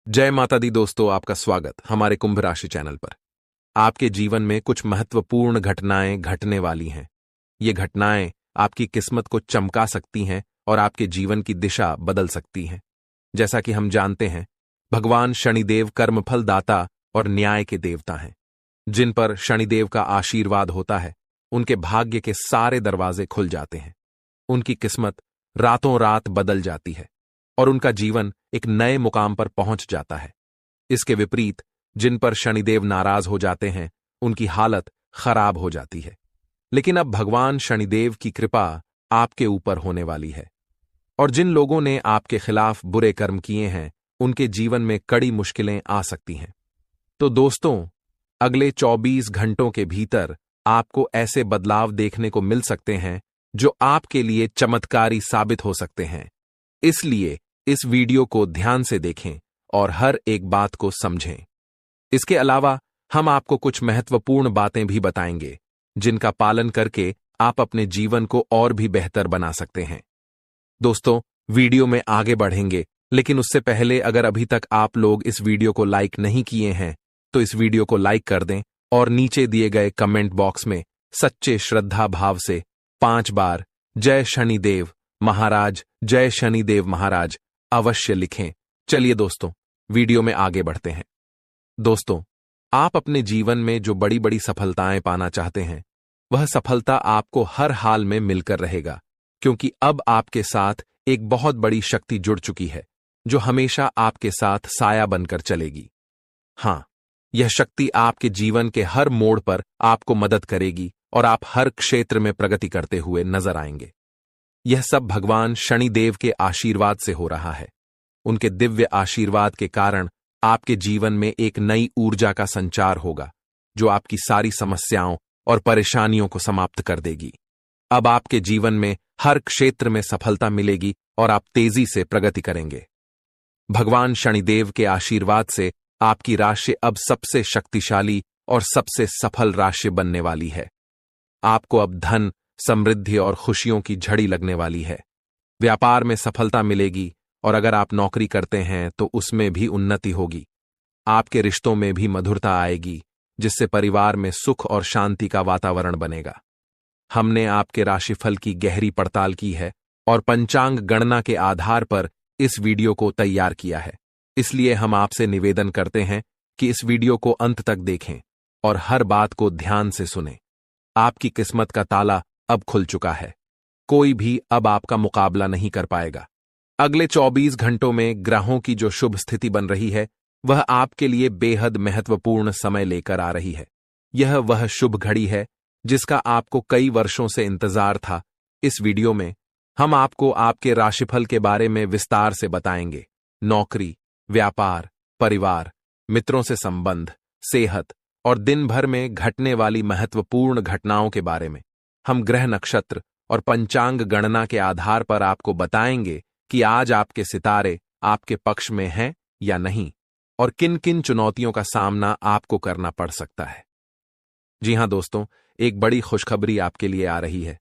जय माता दी दोस्तों, आपका स्वागत हमारे कुंभ राशि चैनल पर। आपके जीवन में कुछ महत्वपूर्ण घटनाएं घटने वाली हैं। ये घटनाएं आपकी किस्मत को चमका सकती हैं और आपके जीवन की दिशा बदल सकती हैं। जैसा कि हम जानते हैं, भगवान शनिदेव कर्मफल दाता और न्याय के देवता हैं। जिन पर शनिदेव का आशीर्वाद होता है, उनके भाग्य के सारे दरवाजे खुल जाते हैं। उनकी किस्मत रातों रात बदल जाती है और उनका जीवन एक नए मुकाम पर पहुंच जाता है। इसके विपरीत जिन पर शनिदेव नाराज हो जाते हैं, उनकी हालत खराब हो जाती है। लेकिन अब भगवान शनिदेव की कृपा आपके ऊपर होने वाली है और जिन लोगों ने आपके खिलाफ बुरे कर्म किए हैं, उनके जीवन में कड़ी मुश्किलें आ सकती हैं। तो दोस्तों, अगले 24 घंटों के भीतर आपको ऐसे बदलाव देखने को मिल सकते हैं जो आपके लिए चमत्कारी साबित हो सकते हैं। इसलिए इस वीडियो को ध्यान से देखें और हर एक बात को समझें। इसके अलावा हम आपको कुछ महत्वपूर्ण बातें भी बताएंगे, जिनका पालन करके आप अपने जीवन को और भी बेहतर बना सकते हैं। दोस्तों, वीडियो में आगे बढ़ेंगे, लेकिन उससे पहले अगर अभी तक आप लोग इस वीडियो को लाइक नहीं किए हैं, तो इस वीडियो को लाइक कर दें और नीचे दिए गए कमेंट बॉक्स में सच्चे श्रद्धा भाव से 5 बार जय शनिदेव महाराज, जय शनिदेव महाराज अवश्य लिखें। चलिए दोस्तों, वीडियो में आगे बढ़ते हैं। दोस्तों, आप अपने जीवन में जो बड़ी बड़ी सफलताएं पाना चाहते हैं, वह सफलता आपको हर हाल में मिलकर रहेगा, क्योंकि अब आपके साथ एक बहुत बड़ी शक्ति जुड़ चुकी है, जो हमेशा आपके साथ साया बनकर चलेगी। हां, यह शक्ति आपके जीवन के हर मोड़ पर आपको मदद करेगी और आप हर क्षेत्र में प्रगति करते हुए नजर आएंगे। यह सब भगवान शनिदेव के आशीर्वाद से हो रहा है। उनके दिव्य आशीर्वाद के कारण आपके जीवन में एक नई ऊर्जा का संचार होगा, जो आपकी सारी समस्याओं और परेशानियों को समाप्त कर देगी। अब आपके जीवन में हर क्षेत्र में सफलता मिलेगी और आप तेजी से प्रगति करेंगे। भगवान शनिदेव के आशीर्वाद से आपकी राशि अब सबसे शक्तिशाली और सबसे सफल राशि बनने वाली है। आपको अब धन, समृद्धि और खुशियों की झड़ी लगने वाली है। व्यापार में सफलता मिलेगी और अगर आप नौकरी करते हैं तो उसमें भी उन्नति होगी। आपके रिश्तों में भी मधुरता आएगी, जिससे परिवार में सुख और शांति का वातावरण बनेगा। हमने आपके राशिफल की गहरी पड़ताल की है और पंचांग गणना के आधार पर इस वीडियो को तैयार किया है। इसलिए हम आपसे निवेदन करते हैं कि इस वीडियो को अंत तक देखें और हर बात को ध्यान से सुनें। आपकी किस्मत का ताला अब खुल चुका है। कोई भी अब आपका मुकाबला नहीं कर पाएगा। अगले 24 घंटों में ग्रहों की जो शुभ स्थिति बन रही है, वह आपके लिए बेहद महत्वपूर्ण समय लेकर आ रही है। यह वह शुभ घड़ी है जिसका आपको कई वर्षों से इंतजार था। इस वीडियो में हम आपको आपके राशिफल के बारे में विस्तार से बताएंगे। नौकरी, व्यापार, परिवार, मित्रों से संबंध, सेहत और दिन भर में घटने वाली महत्वपूर्ण घटनाओं के बारे में हम ग्रह, नक्षत्र और पंचांग गणना के आधार पर आपको बताएंगे कि आज आपके सितारे आपके पक्ष में हैं या नहीं और किन किन चुनौतियों का सामना आपको करना पड़ सकता है। जी हां दोस्तों, एक बड़ी खुशखबरी आपके लिए आ रही है।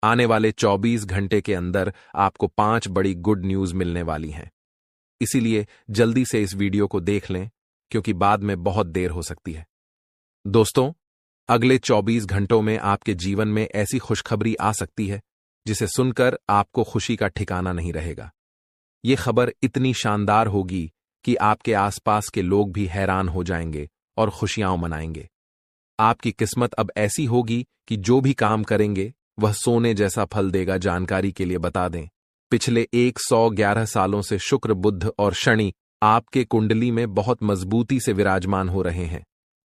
आने वाले 24 घंटे के अंदर आपको 5 बड़ी गुड न्यूज मिलने वाली हैं। इसीलिए जल्दी से इस वीडियो को देख लें, क्योंकि बाद में बहुत देर हो सकती है। दोस्तों, अगले 24 घंटों में आपके जीवन में ऐसी खुशखबरी आ सकती है जिसे सुनकर आपको खुशी का ठिकाना नहीं रहेगा। ये खबर इतनी शानदार होगी कि आपके आसपास के लोग भी हैरान हो जाएंगे और खुशियां मनाएंगे। आपकी किस्मत अब ऐसी होगी कि जो भी काम करेंगे वह सोने जैसा फल देगा। जानकारी के लिए बता दें, पिछले 111 सालों से शुक्र, बुध और शनि आपके कुंडली में बहुत मजबूती से विराजमान हो रहे हैं।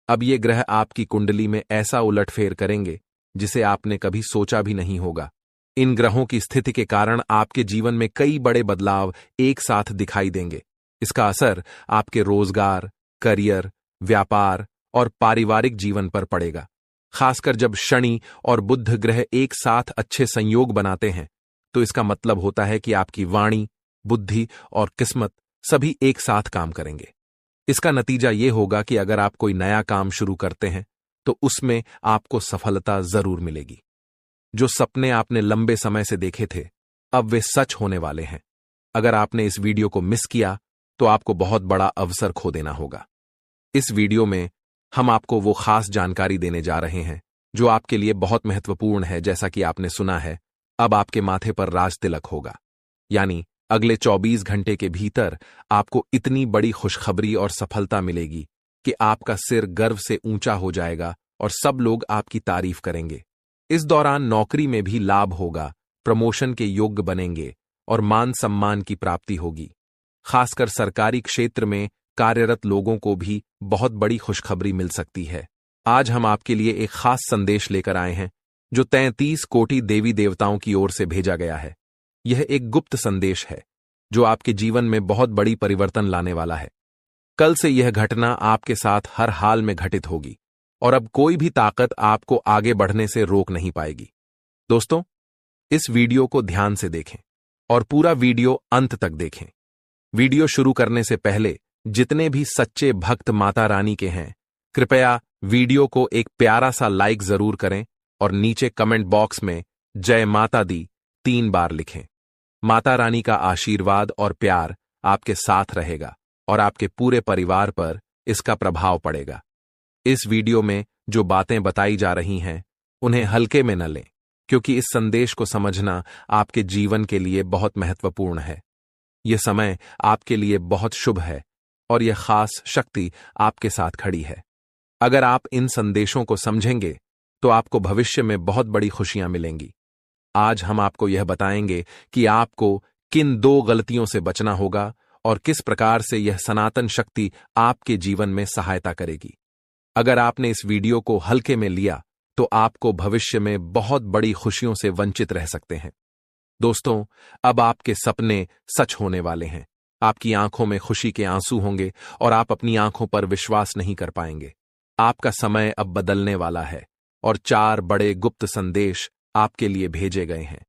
अब ये ग्रह आपकी कुंडली में ऐसा उलटफेर करेंगे जिसे आपने कभी सोचा भी नहीं होगा। इन ग्रहों की स्थिति के कारण आपके जीवन में कई बड़े बदलाव एक साथ दिखाई देंगे। इसका असर आपके रोजगार, करियर, व्यापार और पारिवारिक जीवन पर पड़ेगा। खासकर जब शनि और बुध ग्रह एक साथ अच्छे संयोग बनाते हैं, तो इसका मतलब होता है कि आपकी वाणी, बुद्धि और किस्मत सभी एक साथ काम करेंगे। इसका नतीजा ये होगा कि अगर आप कोई नया काम शुरू करते हैं, तो उसमें आपको सफलता जरूर मिलेगी। जो सपने आपने लंबे समय से देखे थे, अब वे सच होने वाले हैं। अगर आपने इस वीडियो को मिस किया, तो आपको बहुत बड़ा अवसर खो देना होगा। इस वीडियो में हम आपको वो खास जानकारी देने जा रहे हैं जो आपके लिए बहुत महत्वपूर्ण है। जैसा कि आपने सुना है, अब आपके माथे पर राज तिलक होगा, यानी अगले 24 घंटे के भीतर आपको इतनी बड़ी खुशखबरी और सफलता मिलेगी कि आपका सिर गर्व से ऊंचा हो जाएगा और सब लोग आपकी तारीफ करेंगे। इस दौरान नौकरी में भी लाभ होगा, प्रमोशन के योग्य बनेंगे और मान सम्मान की प्राप्ति होगी। खासकर सरकारी क्षेत्र में कार्यरत लोगों को भी बहुत बड़ी खुशखबरी मिल सकती है। आज हम आपके लिए एक खास संदेश लेकर आए हैं जो 33 कोटि देवी देवताओं की ओर से भेजा गया है। यह एक गुप्त संदेश है जो आपके जीवन में बहुत बड़ी परिवर्तन लाने वाला है। कल से यह घटना आपके साथ हर हाल में घटित होगी और अब कोई भी ताकत आपको आगे बढ़ने से रोक नहीं पाएगी। दोस्तों, इस वीडियो को ध्यान से देखें और पूरा वीडियो अंत तक देखें। वीडियो शुरू करने से पहले जितने भी सच्चे भक्त माता रानी के हैं, कृपया वीडियो को एक प्यारा सा लाइक जरूर करें और नीचे कमेंट बॉक्स में जय माता दी 3 बार लिखें। माता रानी का आशीर्वाद और प्यार आपके साथ रहेगा और आपके पूरे परिवार पर इसका प्रभाव पड़ेगा। इस वीडियो में जो बातें बताई जा रही हैं, उन्हें हल्के में न लें, क्योंकि इस संदेश को समझना आपके जीवन के लिए बहुत महत्वपूर्ण है। यह समय आपके लिए बहुत शुभ है और यह खास शक्ति आपके साथ खड़ी है। अगर आप इन संदेशों को समझेंगे तो आपको भविष्य में बहुत बड़ी खुशियां मिलेंगी। आज हम आपको यह बताएंगे कि आपको किन 2 गलतियों से बचना होगा और किस प्रकार से यह सनातन शक्ति आपके जीवन में सहायता करेगी। अगर आपने इस वीडियो को हल्के में लिया तो आपको भविष्य में बहुत बड़ी खुशियों से वंचित रह सकते हैं। दोस्तों, अब आपके सपने सच होने वाले हैं। आपकी आंखों में खुशी के आंसू होंगे और आप अपनी आंखों पर विश्वास नहीं कर पाएंगे। आपका समय अब बदलने वाला है और 4 बड़े गुप्त संदेश आपके लिए भेजे गए हैं।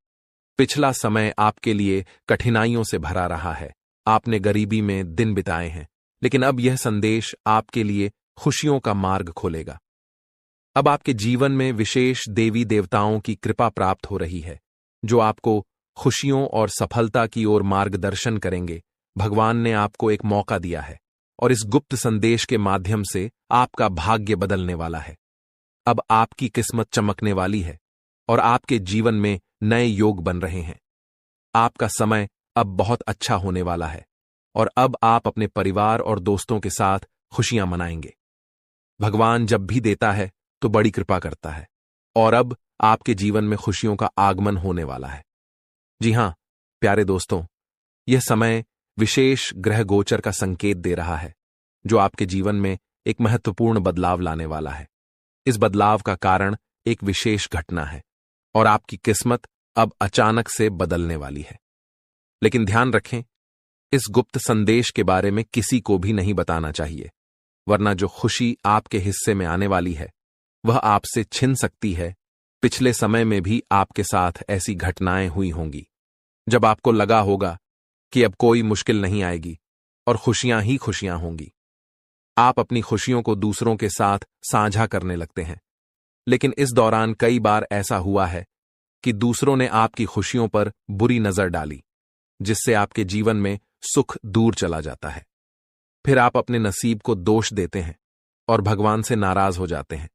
पिछला समय आपके लिए कठिनाइयों से भरा रहा है। आपने गरीबी में दिन बिताए हैं, लेकिन अब यह संदेश आपके लिए खुशियों का मार्ग खोलेगा। अब आपके जीवन में विशेष देवी देवताओं की कृपा प्राप्त हो रही है जो आपको खुशियों और सफलता की ओर मार्गदर्शन करेंगे। भगवान ने आपको एक मौका दिया है और इस गुप्त संदेश के माध्यम से आपका भाग्य बदलने वाला है। अब आपकी किस्मत चमकने वाली है और आपके जीवन में नए योग बन रहे हैं। आपका समय अब बहुत अच्छा होने वाला है और अब आप अपने परिवार और दोस्तों के साथ खुशियां मनाएंगे। भगवान जब भी देता है तो बड़ी कृपा करता है और अब आपके जीवन में खुशियों का आगमन होने वाला है। जी हां, प्यारे दोस्तों, यह समय विशेष ग्रह गोचर का संकेत दे रहा है जो आपके जीवन में एक महत्वपूर्ण बदलाव लाने वाला है। इस बदलाव का कारण एक विशेष घटना है और आपकी किस्मत अब अचानक से बदलने वाली है। लेकिन ध्यान रखें, इस गुप्त संदेश के बारे में किसी को भी नहीं बताना चाहिए, वरना जो खुशी आपके हिस्से में आने वाली है वह आपसे छिन सकती है। पिछले समय में भी आपके साथ ऐसी घटनाएं हुई होंगी जब आपको लगा होगा कि अब कोई मुश्किल नहीं आएगी और खुशियां ही खुशियां होंगी। आप अपनी खुशियों को दूसरों के साथ साझा करने लगते हैं, लेकिन इस दौरान कई बार ऐसा हुआ है कि दूसरों ने आपकी खुशियों पर बुरी नजर डाली, जिससे आपके जीवन में सुख दूर चला जाता है। फिर आप अपने नसीब को दोष देते हैं और भगवान से नाराज हो जाते हैं।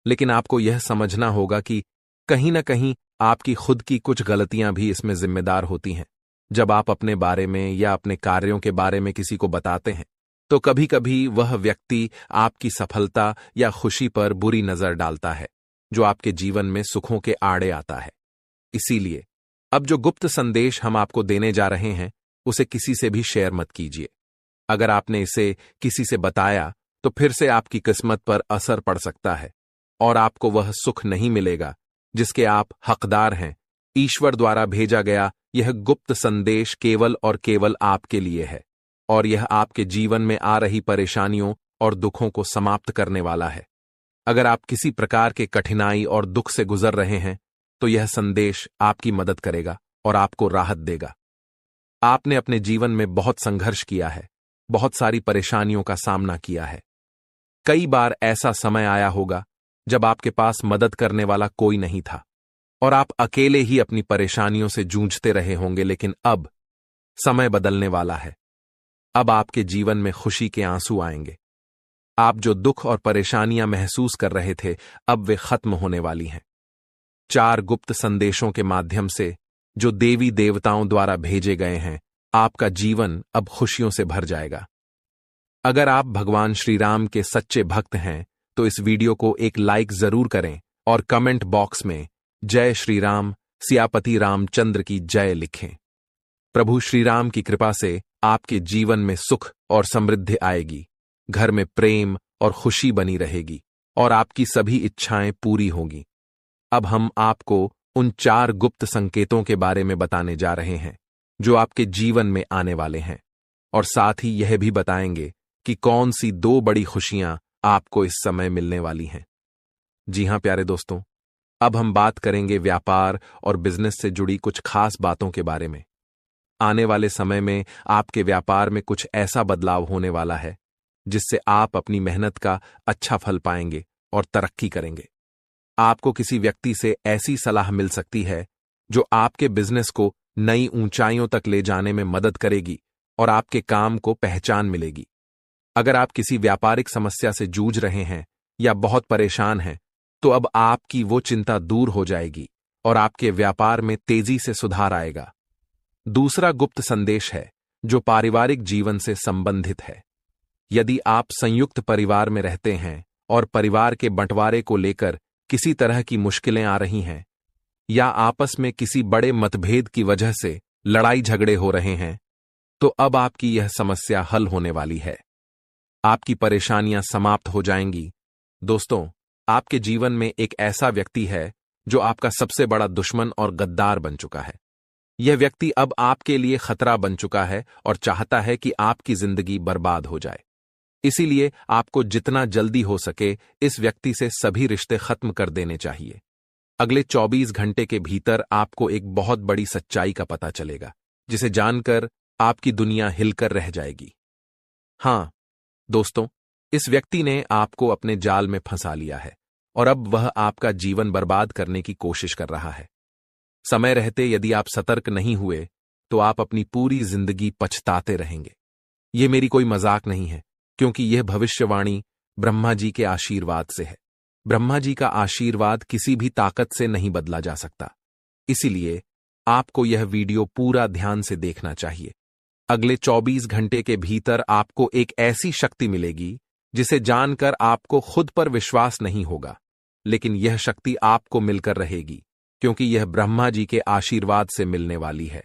लेकिन आपको यह समझना होगा कि कहीं न कहीं आपकी खुद की कुछ गलतियां भी इसमें जिम्मेदार होती हैं। जब आप अपने बारे में या अपने कार्यों के बारे में किसी को बताते हैं तो कभी कभी वह व्यक्ति आपकी सफलता या खुशी पर बुरी नजर डालता है, जो आपके जीवन में सुखों के आड़े आता है। इसीलिए अब जो गुप्त संदेश हम आपको देने जा रहे हैं उसे किसी से भी शेयर मत कीजिए। अगर आपने इसे किसी से बताया तो फिर से आपकी किस्मत पर असर पड़ सकता है और आपको वह सुख नहीं मिलेगा जिसके आप हकदार हैं। ईश्वर द्वारा भेजा गया यह गुप्त संदेश केवल और केवल आपके लिए है और यह आपके जीवन में आ रही परेशानियों और दुखों को समाप्त करने वाला है। अगर आप किसी प्रकार के कठिनाई और दुख से गुजर रहे हैं तो यह संदेश आपकी मदद करेगा और आपको राहत देगा। आपने अपने जीवन में बहुत संघर्ष किया है, बहुत सारी परेशानियों का सामना किया है। कई बार ऐसा समय आया होगा जब आपके पास मदद करने वाला कोई नहीं था और आप अकेले ही अपनी परेशानियों से जूझते रहे होंगे, लेकिन अब समय बदलने वाला है। अब आपके जीवन में खुशी के आंसू आएंगे। आप जो दुख और परेशानियां महसूस कर रहे थे, अब वे खत्म होने वाली हैं। 4 गुप्त संदेशों के माध्यम से, जो देवी देवताओं द्वारा भेजे गए हैं, आपका जीवन अब खुशियों से भर जाएगा। अगर आप भगवान श्री राम के सच्चे भक्त हैं, तो इस वीडियो को एक लाइक जरूर करें और कमेंट बॉक्स में जय श्री राम, सियापति रामचंद्र की जय लिखें। प्रभु श्री राम की कृपा से आपके जीवन में सुख और समृद्धि आएगी, घर में प्रेम और खुशी बनी रहेगी और आपकी सभी इच्छाएं पूरी होंगी। अब हम आपको उन 4 गुप्त संकेतों के बारे में बताने जा रहे हैं जो आपके जीवन में आने वाले हैं, और साथ ही यह भी बताएंगे कि कौन सी 2 बड़ी खुशियां आपको इस समय मिलने वाली हैं। जी हां प्यारे दोस्तों, अब हम बात करेंगे व्यापार और बिजनेस से जुड़ी कुछ खास बातों के बारे में। आने वाले समय में आपके व्यापार में कुछ ऐसा बदलाव होने वाला है जिससे आप अपनी मेहनत का अच्छा फल पाएंगे और तरक्की करेंगे। आपको किसी व्यक्ति से ऐसी सलाह मिल सकती है जो आपके बिजनेस को नई ऊंचाइयों तक ले जाने में मदद करेगी और आपके काम को पहचान मिलेगी। अगर आप किसी व्यापारिक समस्या से जूझ रहे हैं या बहुत परेशान हैं, तो अब आपकी वो चिंता दूर हो जाएगी और आपके व्यापार में तेजी से सुधार आएगा। दूसरा गुप्त संदेश है जो पारिवारिक जीवन से संबंधित है। यदि आप संयुक्त परिवार में रहते हैं और परिवार के बंटवारे को लेकर किसी तरह की मुश्किलें आ रही हैं, या आपस में किसी बड़े मतभेद की वजह से लड़ाई झगड़े हो रहे हैं, तो अब आपकी यह समस्या हल होने वाली है। आपकी परेशानियां समाप्त हो जाएंगी। दोस्तों, आपके जीवन में एक ऐसा व्यक्ति है जो आपका सबसे बड़ा दुश्मन और गद्दार बन चुका है। यह व्यक्ति अब आपके लिए खतरा बन चुका है और चाहता है कि आपकी जिंदगी बर्बाद हो जाए। इसीलिए आपको जितना जल्दी हो सके इस व्यक्ति से सभी रिश्ते खत्म कर देने चाहिए। अगले 24 घंटे के भीतर आपको एक बहुत बड़ी सच्चाई का पता चलेगा, जिसे जानकर आपकी दुनिया हिलकर रह जाएगी। हां दोस्तों, इस व्यक्ति ने आपको अपने जाल में फंसा लिया है और अब वह आपका जीवन बर्बाद करने की कोशिश कर रहा है। समय रहते यदि आप सतर्क नहीं हुए तो आप अपनी पूरी जिंदगी पछताते रहेंगे। यह मेरी कोई मजाक नहीं है, क्योंकि यह भविष्यवाणी ब्रह्मा जी के आशीर्वाद से है। ब्रह्मा जी का आशीर्वाद किसी भी ताकत से नहीं बदला जा सकता। इसीलिए आपको यह वीडियो पूरा ध्यान से देखना चाहिए। अगले 24 घंटे के भीतर आपको एक ऐसी शक्ति मिलेगी जिसे जानकर आपको खुद पर विश्वास नहीं होगा, लेकिन यह शक्ति आपको मिलकर रहेगी, क्योंकि यह ब्रह्मा जी के आशीर्वाद से मिलने वाली है।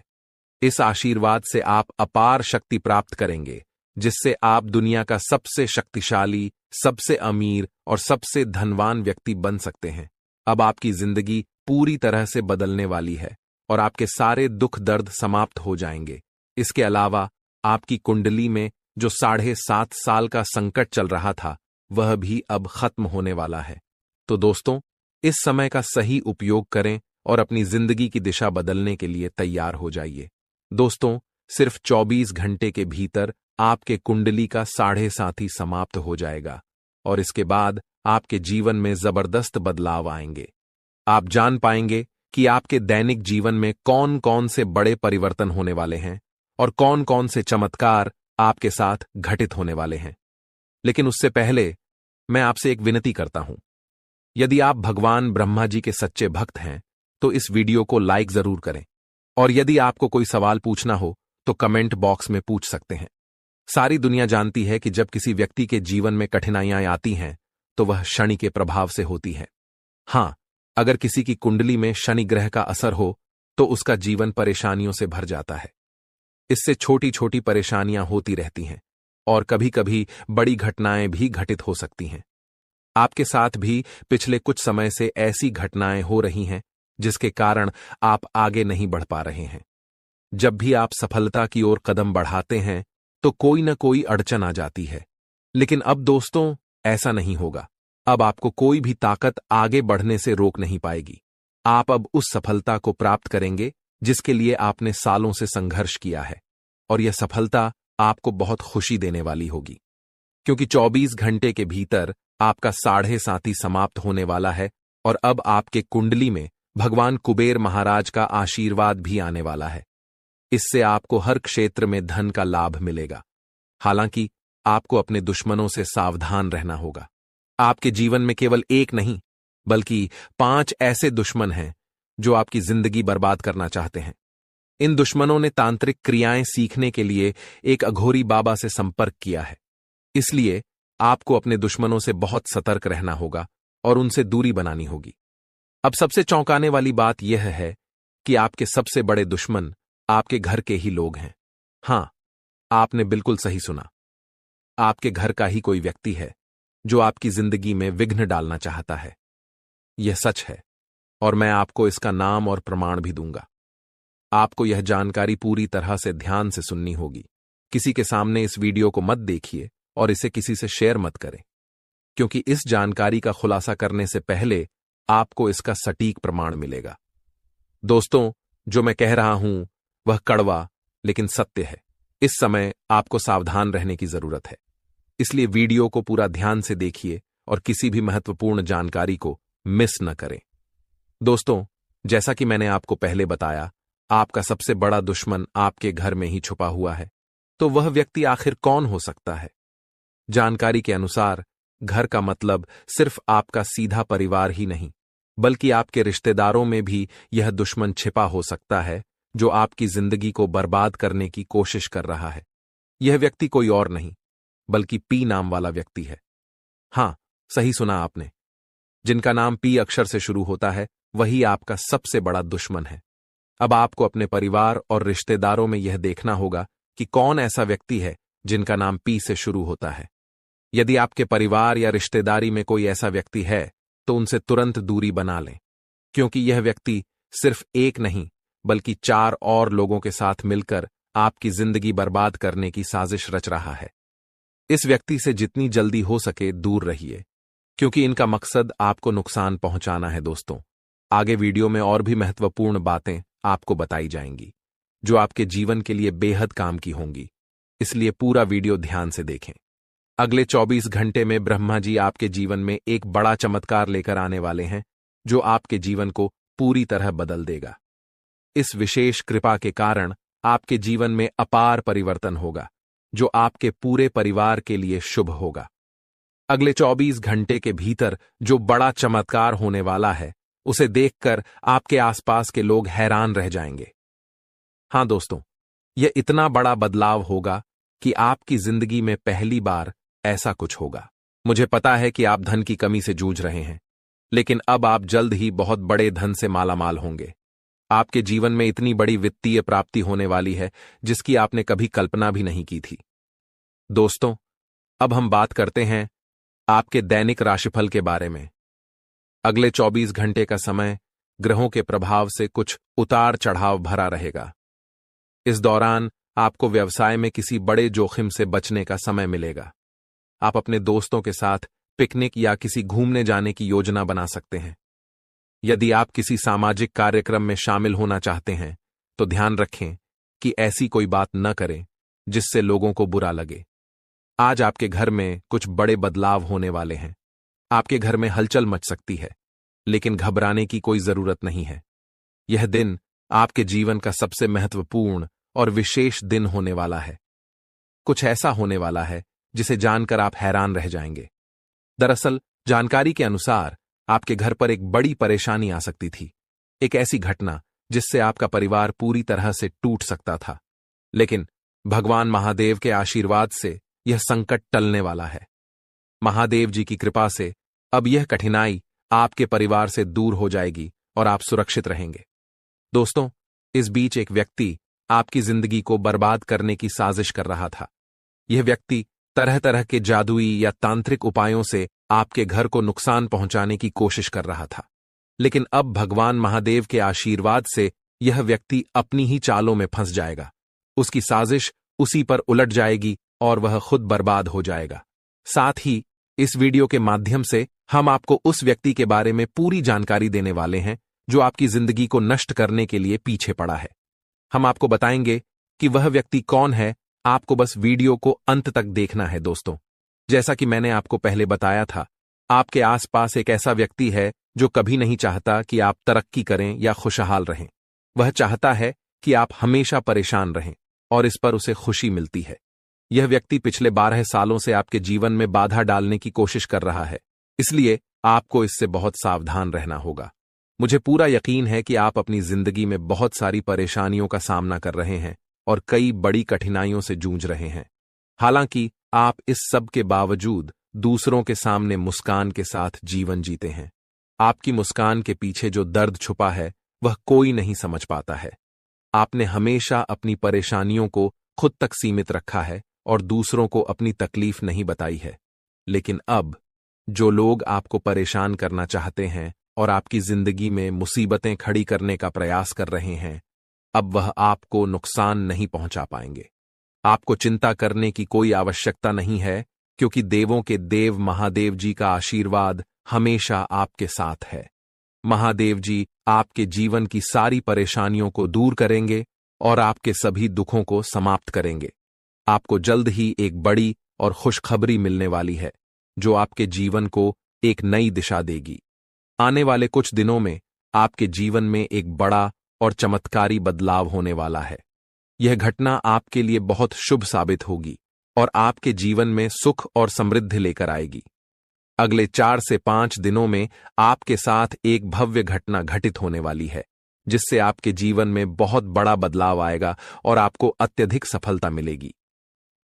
इस आशीर्वाद से आप अपार शक्ति प्राप्त करेंगे, जिससे आप दुनिया का सबसे शक्तिशाली, सबसे अमीर और सबसे धनवान व्यक्ति बन सकते हैं। अब आपकी जिंदगी पूरी तरह से बदलने वाली है और आपके सारे दुख दर्द समाप्त हो जाएंगे। इसके अलावा आपकी कुंडली में जो 7.5 साल का संकट चल रहा था, वह भी अब खत्म होने वाला है। तो दोस्तों, इस समय का सही उपयोग करें और अपनी जिंदगी की दिशा बदलने के लिए तैयार हो जाइए। दोस्तों, सिर्फ 24 घंटे के भीतर आपके कुंडली का 7.5 समाप्त हो जाएगा और इसके बाद आपके जीवन में जबरदस्त बदलाव आएंगे। आप जान पाएंगे कि आपके दैनिक जीवन में कौन कौन से बड़े परिवर्तन होने वाले हैं और कौन कौन से चमत्कार आपके साथ घटित होने वाले हैं। लेकिन उससे पहले मैं आपसे एक विनती करता हूं। यदि आप भगवान ब्रह्मा जी के सच्चे भक्त हैं, तो इस वीडियो को लाइक जरूर करें, और यदि आपको कोई सवाल पूछना हो तो कमेंट बॉक्स में पूछ सकते हैं। सारी दुनिया जानती है कि जब किसी व्यक्ति के जीवन में कठिनाइयां आती हैं तो वह शनि के प्रभाव से होती है। हां, अगर किसी की कुंडली में शनि ग्रह का असर हो तो उसका जीवन परेशानियों से भर जाता है। इससे छोटी छोटी परेशानियां होती रहती हैं और कभी कभी बड़ी घटनाएं भी घटित हो सकती हैं। आपके साथ भी पिछले कुछ समय से ऐसी घटनाएं हो रही हैं जिसके कारण आप आगे नहीं बढ़ पा रहे हैं। जब भी आप सफलता की ओर कदम बढ़ाते हैं तो कोई न कोई अड़चन आ जाती है, लेकिन अब दोस्तों ऐसा नहीं होगा। अब आपको कोई भी ताकत आगे बढ़ने से रोक नहीं पाएगी। आप अब उस सफलता को प्राप्त करेंगे जिसके लिए आपने सालों से संघर्ष किया है, और यह सफलता आपको बहुत खुशी देने वाली होगी, क्योंकि 24 घंटे के भीतर आपका 7.5 समाप्त होने वाला है और अब आपके कुंडली में भगवान कुबेर महाराज का आशीर्वाद भी आने वाला है। इससे आपको हर क्षेत्र में धन का लाभ मिलेगा। हालांकि आपको अपने दुश्मनों से सावधान रहना होगा। आपके जीवन में केवल एक नहीं, बल्कि 5 ऐसे दुश्मन हैं जो आपकी जिंदगी बर्बाद करना चाहते हैं। इन दुश्मनों ने तांत्रिक क्रियाएं सीखने के लिए एक अघोरी बाबा से संपर्क किया है। इसलिए आपको अपने दुश्मनों से बहुत सतर्क रहना होगा और उनसे दूरी बनानी होगी। अब सबसे चौंकाने वाली बात यह है कि आपके सबसे बड़े दुश्मन आपके घर के ही लोग हैं। हां, आपने बिल्कुल सही सुना। आपके घर का ही कोई व्यक्ति है जो आपकी जिंदगी में विघ्न डालना चाहता है। यह सच है और मैं आपको इसका नाम और प्रमाण भी दूंगा। आपको यह जानकारी पूरी तरह से ध्यान से सुननी होगी। किसी के सामने इस वीडियो को मत देखिए और इसे किसी से शेयर मत करें, क्योंकि इस जानकारी का खुलासा करने से पहले आपको इसका सटीक प्रमाण मिलेगा। दोस्तों, जो मैं कह रहा हूं वह कड़वा लेकिन सत्य है। इस समय आपको सावधान रहने की जरूरत है, इसलिए वीडियो को पूरा ध्यान से देखिए और किसी भी महत्वपूर्ण जानकारी को मिस न करें। दोस्तों, जैसा कि मैंने आपको पहले बताया, आपका सबसे बड़ा दुश्मन आपके घर में ही छुपा हुआ है। तो वह व्यक्ति आखिर कौन हो सकता है? जानकारी के अनुसार घर का मतलब सिर्फ आपका सीधा परिवार ही नहीं, बल्कि आपके रिश्तेदारों में भी यह दुश्मन छिपा हो सकता है जो आपकी जिंदगी को बर्बाद करने की कोशिश कर रहा है। यह व्यक्ति कोई और नहीं, बल्कि पी नाम वाला व्यक्ति है। हां, सही सुना आपने। जिनका नाम पी अक्षर से शुरू होता है, वही आपका सबसे बड़ा दुश्मन है। अब आपको अपने परिवार और रिश्तेदारों में यह देखना होगा कि कौन ऐसा व्यक्ति है जिनका नाम पी से शुरू होता है। यदि आपके परिवार या रिश्तेदारी में कोई ऐसा व्यक्ति है, तो उनसे तुरंत दूरी बना लें, क्योंकि यह व्यक्ति सिर्फ एक नहीं, बल्कि 4 और लोगों के साथ मिलकर आपकी जिंदगी बर्बाद करने की साजिश रच रहा है। इस व्यक्ति से जितनी जल्दी हो सके दूर रहिए, क्योंकि इनका मकसद आपको नुकसान पहुंचाना है। दोस्तों, आगे वीडियो में और भी महत्वपूर्ण बातें आपको बताई जाएंगी, जो आपके जीवन के लिए बेहद काम की होंगी, इसलिए पूरा वीडियो ध्यान से देखें। अगले 24 घंटे में ब्रह्मा जी आपके जीवन में एक बड़ा चमत्कार लेकर आने वाले हैं, जो आपके जीवन को पूरी तरह बदल देगा। इस विशेष कृपा के कारण आपके जीवन में अपार परिवर्तन होगा, जो आपके पूरे परिवार के लिए शुभ होगा। अगले 24 घंटे के भीतर जो बड़ा चमत्कार होने वाला है, उसे देखकर आपके आसपास के लोग हैरान रह जाएंगे। हां दोस्तों, यह इतना बड़ा बदलाव होगा कि आपकी जिंदगी में पहली बार ऐसा कुछ होगा। मुझे पता है कि आप धन की कमी से जूझ रहे हैं, लेकिन अब आप जल्द ही बहुत बड़े धन से मालामाल होंगे। आपके जीवन में इतनी बड़ी वित्तीय प्राप्ति होने वाली है जिसकी आपने कभी कल्पना भी नहीं की थी। दोस्तों, अब हम बात करते हैं आपके दैनिक राशिफल के बारे में। अगले 24 घंटे का समय ग्रहों के प्रभाव से कुछ उतार चढ़ाव भरा रहेगा। इस दौरान आपको व्यवसाय में किसी बड़े जोखिम से बचने का समय मिलेगा। आप अपने दोस्तों के साथ पिकनिक या किसी घूमने जाने की योजना बना सकते हैं। यदि आप किसी सामाजिक कार्यक्रम में शामिल होना चाहते हैं, तो ध्यान रखें कि ऐसी कोई बात न करें जिससे लोगों को बुरा लगे। आज आपके घर में कुछ बड़े बदलाव होने वाले हैं। आपके घर में हलचल मच सकती है, लेकिन घबराने की कोई जरूरत नहीं है। यह दिन आपके जीवन का सबसे महत्वपूर्ण और विशेष दिन होने वाला है। कुछ ऐसा होने वाला है जिसे जानकर आप हैरान रह जाएंगे। दरअसल, जानकारी के अनुसार आपके घर पर एक बड़ी परेशानी आ सकती थी, एक ऐसी घटना जिससे आपका परिवार पूरी तरह से टूट सकता था। लेकिन भगवान महादेव के आशीर्वाद से यह संकट टलने वाला है। महादेव जी की कृपा से अब यह कठिनाई आपके परिवार से दूर हो जाएगी और आप सुरक्षित रहेंगे। दोस्तों, इस बीच एक व्यक्ति आपकी जिंदगी को बर्बाद करने की साजिश कर रहा था। यह व्यक्ति तरह तरह के जादुई या तांत्रिक उपायों से आपके घर को नुकसान पहुंचाने की कोशिश कर रहा था। लेकिन अब भगवान महादेव के आशीर्वाद से यह व्यक्ति अपनी ही चालों में फंस जाएगा। उसकी साजिश उसी पर उलट जाएगी और वह खुद बर्बाद हो जाएगा। साथ ही इस वीडियो के माध्यम से हम आपको उस व्यक्ति के बारे में पूरी जानकारी देने वाले हैं जो आपकी जिंदगी को नष्ट करने के लिए पीछे पड़ा है। हम आपको बताएंगे कि वह व्यक्ति कौन है। आपको बस वीडियो को अंत तक देखना है। दोस्तों, जैसा कि मैंने आपको पहले बताया था, आपके आसपास एक ऐसा व्यक्ति है जो कभी नहीं चाहता कि आप तरक्की करें या खुशहाल रहें। वह चाहता है कि आप हमेशा परेशान रहें और इस पर उसे खुशी मिलती है। यह व्यक्ति पिछले 12 सालों से आपके जीवन में बाधा डालने की कोशिश कर रहा है, इसलिए आपको इससे बहुत सावधान रहना होगा। मुझे पूरा यकीन है कि आप अपनी जिंदगी में बहुत सारी परेशानियों का सामना कर रहे हैं और कई बड़ी कठिनाइयों से जूझ रहे हैं। हालांकि आप इस सब के बावजूद दूसरों के सामने मुस्कान के साथ जीवन जीते हैं। आपकी मुस्कान के पीछे जो दर्द छुपा है वह कोई नहीं समझ पाता है। आपने हमेशा अपनी परेशानियों को खुद तक सीमित रखा है और दूसरों को अपनी तकलीफ नहीं बताई है। लेकिन अब जो लोग आपको परेशान करना चाहते हैं और आपकी जिंदगी में मुसीबतें खड़ी करने का प्रयास कर रहे हैं, अब वह आपको नुकसान नहीं पहुंचा पाएंगे। आपको चिंता करने की कोई आवश्यकता नहीं है, क्योंकि देवों के देव महादेव जी का आशीर्वाद हमेशा आपके साथ है। महादेव जी आपके जीवन की सारी परेशानियों को दूर करेंगे और आपके सभी दुखों को समाप्त करेंगे। आपको जल्द ही एक बड़ी और खुशखबरी मिलने वाली है, जो आपके जीवन को एक नई दिशा देगी। आने वाले कुछ दिनों में आपके जीवन में एक बड़ा और चमत्कारी बदलाव होने वाला है। यह घटना आपके लिए बहुत शुभ साबित होगी और आपके जीवन में सुख और समृद्धि लेकर आएगी। अगले 4 से 5 दिनों में आपके साथ एक भव्य घटना घटित होने वाली है, जिससे आपके जीवन में बहुत बड़ा बदलाव आएगा और आपको अत्यधिक सफलता मिलेगी।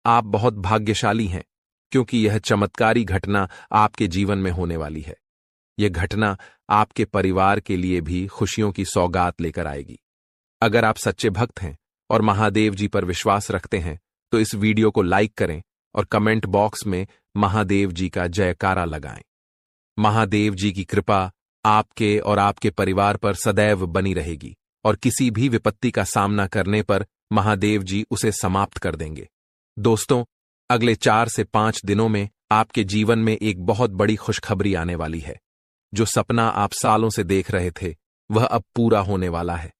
आप बहुत भाग्यशाली हैं, क्योंकि यह चमत्कारी घटना आपके जीवन में होने वाली है। यह घटना आपके परिवार के लिए भी खुशियों की सौगात लेकर आएगी। अगर आप सच्चे भक्त हैं और महादेव जी पर विश्वास रखते हैं, तो इस वीडियो को लाइक करें और कमेंट बॉक्स में महादेव जी का जयकारा लगाएं। महादेव जी की कृपा आपके और आपके परिवार पर सदैव बनी रहेगी और किसी भी विपत्ति का सामना करने पर महादेव जी उसे समाप्त कर देंगे। दोस्तों, अगले 4 से 5 दिनों में आपके जीवन में एक बहुत बड़ी खुशखबरी आने वाली है। जो सपना आप सालों से देख रहे थे, वह अब पूरा होने वाला है।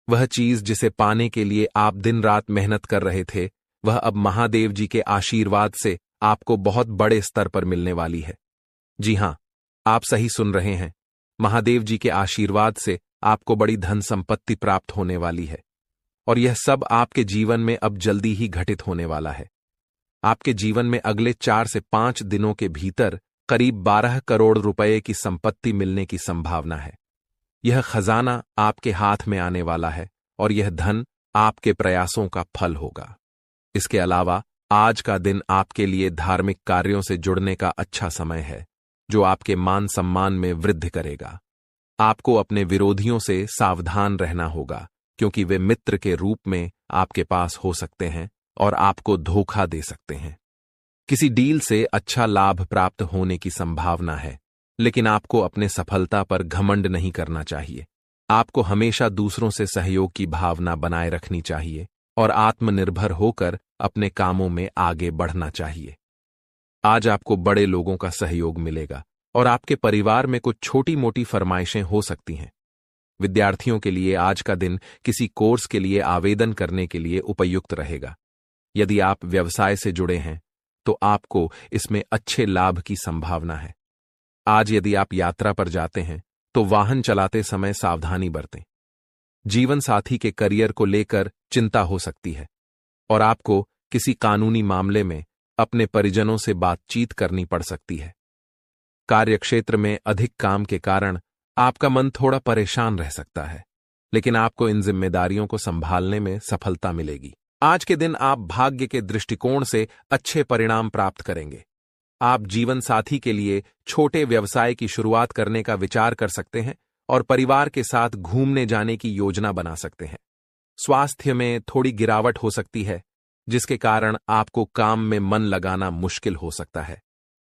वह चीज जिसे पाने के लिए आप दिन रात मेहनत कर रहे थे, वह अब महादेव जी के आशीर्वाद से आपको बहुत बड़े स्तर पर मिलने वाली है। जी हां, आप सही सुन रहे हैं। महादेव जी के आशीर्वाद से आपको बड़ी धन संपत्ति प्राप्त होने वाली है और यह सब आपके जीवन में अब जल्दी ही घटित होने वाला है। आपके जीवन में अगले 4 से 5 दिनों के भीतर करीब 12 करोड़ रुपए की संपत्ति मिलने की संभावना है। यह खजाना आपके हाथ में आने वाला है और यह धन आपके प्रयासों का फल होगा। इसके अलावा आज का दिन आपके लिए धार्मिक कार्यों से जुड़ने का अच्छा समय है, जो आपके मान सम्मान में वृद्धि करेगा। आपको अपने विरोधियों से सावधान रहना होगा, क्योंकि वे मित्र के रूप में आपके पास हो सकते हैं और आपको धोखा दे सकते हैं। किसी डील से अच्छा लाभ प्राप्त होने की संभावना है, लेकिन आपको अपने सफलता पर घमंड नहीं करना चाहिए। आपको हमेशा दूसरों से सहयोग की भावना बनाए रखनी चाहिए और आत्मनिर्भर होकर अपने कामों में आगे बढ़ना चाहिए। आज आपको बड़े लोगों का सहयोग मिलेगा और आपके परिवार में कुछ छोटी मोटी फरमाइशें हो सकती हैं। विद्यार्थियों के लिए आज का दिन किसी कोर्स के लिए आवेदन करने के लिए उपयुक्त रहेगा। यदि आप व्यवसाय से जुड़े हैं, तो आपको इसमें अच्छे लाभ की संभावना है। आज यदि आप यात्रा पर जाते हैं, तो वाहन चलाते समय सावधानी बरतें। जीवन साथी के करियर को लेकर चिंता हो सकती है और आपको किसी कानूनी मामले में अपने परिजनों से बातचीत करनी पड़ सकती है। कार्यक्षेत्र में अधिक काम के कारण आपका मन थोड़ा परेशान रह सकता है, लेकिन आपको इन जिम्मेदारियों को संभालने में सफलता मिलेगी। आज के दिन आप भाग्य के दृष्टिकोण से अच्छे परिणाम प्राप्त करेंगे। आप जीवन साथी के लिए छोटे व्यवसाय की शुरुआत करने का विचार कर सकते हैं और परिवार के साथ घूमने जाने की योजना बना सकते हैं। स्वास्थ्य में थोड़ी गिरावट हो सकती है, जिसके कारण आपको काम में मन लगाना मुश्किल हो सकता है।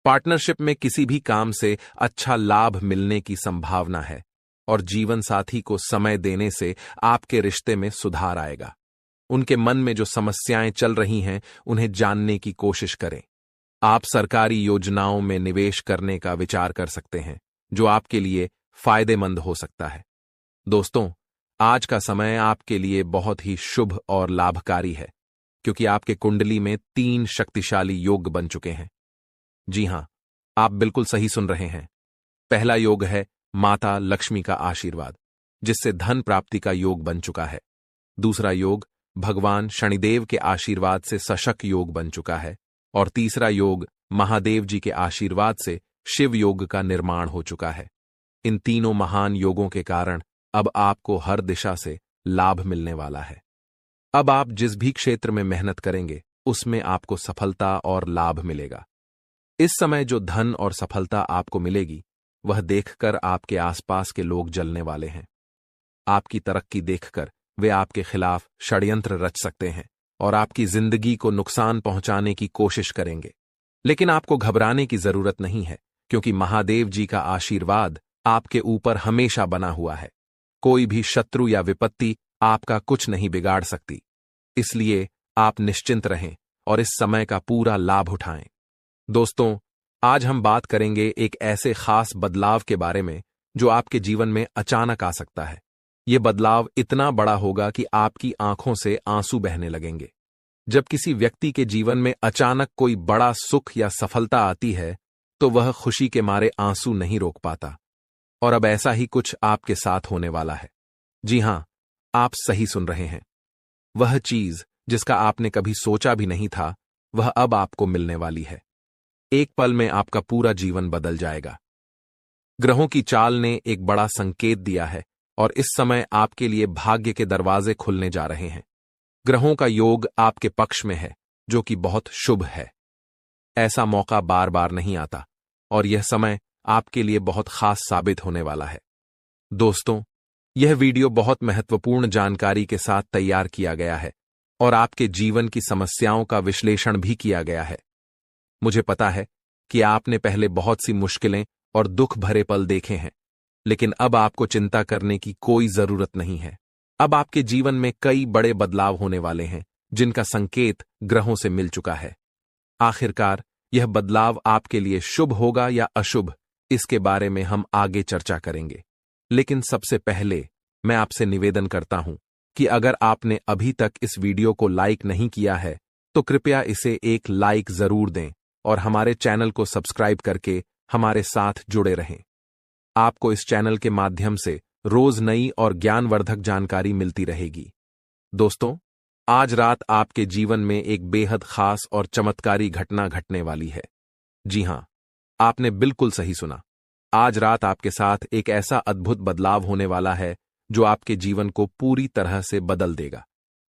पार्टनरशिप में किसी भी काम से अच्छा लाभ मिलने की संभावना है और जीवन साथी को समय देने से आपके रिश्ते में सुधार आएगा। उनके मन में जो समस्याएं चल रही हैं, उन्हें जानने की कोशिश करें। आप सरकारी योजनाओं में निवेश करने का विचार कर सकते हैं, जो आपके लिए फायदेमंद हो सकता है। दोस्तों, आज का समय आपके लिए बहुत ही शुभ और लाभकारी है, क्योंकि आपके कुंडली में 3 शक्तिशाली योग बन चुके हैं। जी हां, आप बिल्कुल सही सुन रहे हैं। पहला योग है माता लक्ष्मी का आशीर्वाद, जिससे धन प्राप्ति का योग बन चुका है। दूसरा योग भगवान शनिदेव के आशीर्वाद से सशक योग बन चुका है और तीसरा योग महादेव जी के आशीर्वाद से शिव योग का निर्माण हो चुका है। इन तीनों महान योगों के कारण अब आपको हर दिशा से लाभ मिलने वाला है। अब आप जिस भी क्षेत्र में मेहनत करेंगे उसमें आपको सफलता और लाभ मिलेगा। इस समय जो धन और सफलता आपको मिलेगी वह देखकर आपके आसपास के लोग जलने वाले हैं। आपकी तरक्की देखकर वे आपके खिलाफ षड्यंत्र रच सकते हैं और आपकी जिंदगी को नुकसान पहुंचाने की कोशिश करेंगे। लेकिन आपको घबराने की जरूरत नहीं है, क्योंकि महादेव जी का आशीर्वाद आपके ऊपर हमेशा बना हुआ है। कोई भी शत्रु या विपत्ति आपका कुछ नहीं बिगाड़ सकती। इसलिए आप निश्चिंत रहें और इस समय का पूरा लाभ उठाएं। दोस्तों, आज हम बात करेंगे एक ऐसे खास बदलाव के बारे में जो आपके जीवन में अचानक आ सकता है। यह बदलाव इतना बड़ा होगा कि आपकी आंखों से आंसू बहने लगेंगे। जब किसी व्यक्ति के जीवन में अचानक कोई बड़ा सुख या सफलता आती है तो वह खुशी के मारे आंसू नहीं रोक पाता। और अब ऐसा ही कुछ आपके साथ होने वाला है। जी हां, आप सही सुन रहे हैं। वह चीज जिसका आपने कभी सोचा भी नहीं था, वह अब आपको मिलने वाली है। एक पल में आपका पूरा जीवन बदल जाएगा। ग्रहों की चाल ने एक बड़ा संकेत दिया है और इस समय आपके लिए भाग्य के दरवाजे खुलने जा रहे हैं। ग्रहों का योग आपके पक्ष में है, जो कि बहुत शुभ है। ऐसा मौका बार बार नहीं आता और यह समय आपके लिए बहुत खास साबित होने वाला है। दोस्तों, यह वीडियो बहुत महत्वपूर्ण जानकारी के साथ तैयार किया गया है और आपके जीवन की समस्याओं का विश्लेषण भी किया गया है। मुझे पता है कि आपने पहले बहुत सी मुश्किलें और दुख भरे पल देखे हैं, लेकिन अब आपको चिंता करने की कोई जरूरत नहीं है। अब आपके जीवन में कई बड़े बदलाव होने वाले हैं, जिनका संकेत ग्रहों से मिल चुका है। आखिरकार यह बदलाव आपके लिए शुभ होगा या अशुभ, इसके बारे में हम आगे चर्चा करेंगे। लेकिन सबसे पहले मैं आपसे निवेदन करता हूं कि अगर आपने अभी तक इस वीडियो को लाइक नहीं किया है तो कृपया इसे एक लाइक जरूर दें और हमारे चैनल को सब्सक्राइब करके हमारे साथ जुड़े रहें। आपको इस चैनल के माध्यम से रोज नई और ज्ञानवर्धक जानकारी मिलती रहेगी। दोस्तों, आज रात आपके जीवन में एक बेहद खास और चमत्कारी घटना घटने वाली है। जी हां, आपने बिल्कुल सही सुना। आज रात आपके साथ एक ऐसा अद्भुत बदलाव होने वाला है जो आपके जीवन को पूरी तरह से बदल देगा।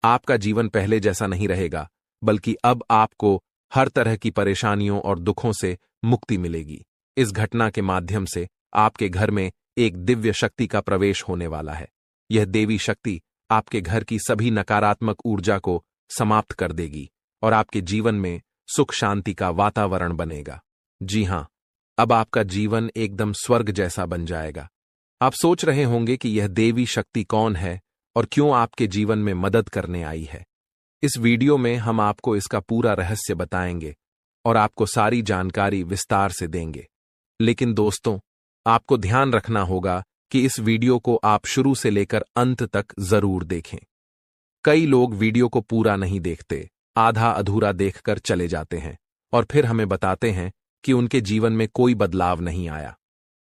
आपका जीवन पहले जैसा नहीं रहेगा, बल्कि अब आपको हर तरह की परेशानियों और दुखों से मुक्ति मिलेगी। इस घटना के माध्यम से आपके घर में एक दिव्य शक्ति का प्रवेश होने वाला है। यह देवी शक्ति आपके घर की सभी नकारात्मक ऊर्जा को समाप्त कर देगी और आपके जीवन में सुख शांति का वातावरण बनेगा। जी हां, अब आपका जीवन एकदम स्वर्ग जैसा बन जाएगा। आप सोच रहे होंगे कि यह देवी शक्ति कौन है और क्यों आपके जीवन में मदद करने आई है। इस वीडियो में हम आपको इसका पूरा रहस्य बताएंगे और आपको सारी जानकारी विस्तार से देंगे। लेकिन दोस्तों, आपको ध्यान रखना होगा कि इस वीडियो को आप शुरू से लेकर अंत तक जरूर देखें। कई लोग वीडियो को पूरा नहीं देखते, आधा अधूरा देखकर चले जाते हैं और फिर हमें बताते हैं कि उनके जीवन में कोई बदलाव नहीं आया।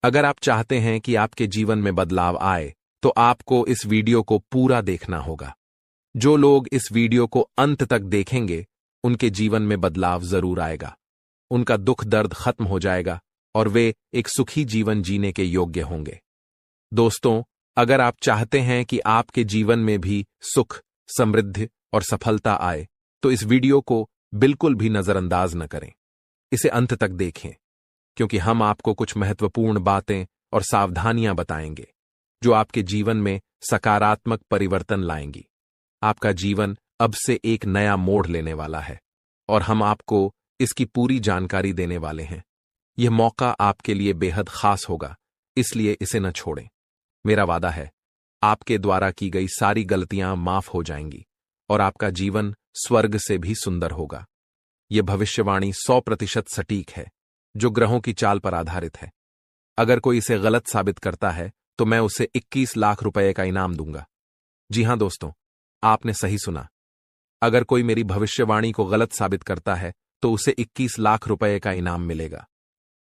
अगर आप चाहते हैं कि आपके जीवन में बदलाव आए तो आपको इस वीडियो को पूरा देखना होगा। जो लोग इस वीडियो को अंत तक देखेंगे उनके जीवन में बदलाव जरूर आएगा। उनका दुख दर्द खत्म हो जाएगा और वे एक सुखी जीवन जीने के योग्य होंगे। दोस्तों, अगर आप चाहते हैं कि आपके जीवन में भी सुख, समृद्धि और सफलता आए तो इस वीडियो को बिल्कुल भी नजरअंदाज न करें। इसे अंत तक देखें, क्योंकि हम आपको कुछ महत्वपूर्ण बातें और सावधानियां बताएंगे जो आपके जीवन में सकारात्मक परिवर्तन लाएंगी। आपका जीवन अब से एक नया मोड़ लेने वाला है और हम आपको इसकी पूरी जानकारी देने वाले हैं। यह मौका आपके लिए बेहद खास होगा, इसलिए इसे न छोड़ें। मेरा वादा है, आपके द्वारा की गई सारी गलतियां माफ हो जाएंगी और आपका जीवन स्वर्ग से भी सुंदर होगा। यह भविष्यवाणी 100% सटीक है, जो ग्रहों की चाल पर आधारित है। अगर कोई इसे गलत साबित करता है तो मैं उसे 21 लाख रुपए का इनाम दूंगा। जी हां दोस्तों, आपने सही सुना। अगर कोई मेरी भविष्यवाणी को गलत साबित करता है तो उसे 21 लाख रुपए का इनाम मिलेगा।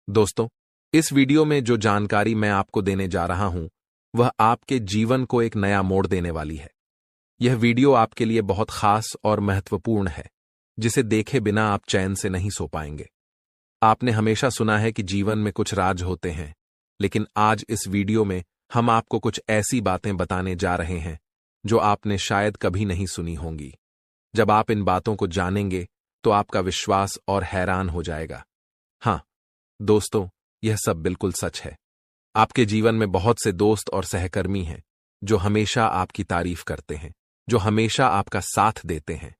दोस्तों, इस वीडियो में जो जानकारी मैं आपको देने जा रहा हूं वह आपके जीवन को एक नया मोड़ देने वाली है। यह वीडियो आपके लिए बहुत खास और महत्वपूर्ण है, जिसे देखे बिना आप चैन से नहीं सो पाएंगे। आपने हमेशा सुना है कि जीवन में कुछ राज होते हैं, लेकिन आज इस वीडियो में हम आपको कुछ ऐसी बातें बताने जा रहे हैं जो आपने शायद कभी नहीं सुनी होंगी। जब आप इन बातों को जानेंगे तो आपका विश्वास और हैरान हो जाएगा। हाँ दोस्तों, यह सब बिल्कुल सच है। आपके जीवन में बहुत से दोस्त और सहकर्मी हैं जो हमेशा आपकी तारीफ करते हैं, जो हमेशा आपका साथ देते हैं।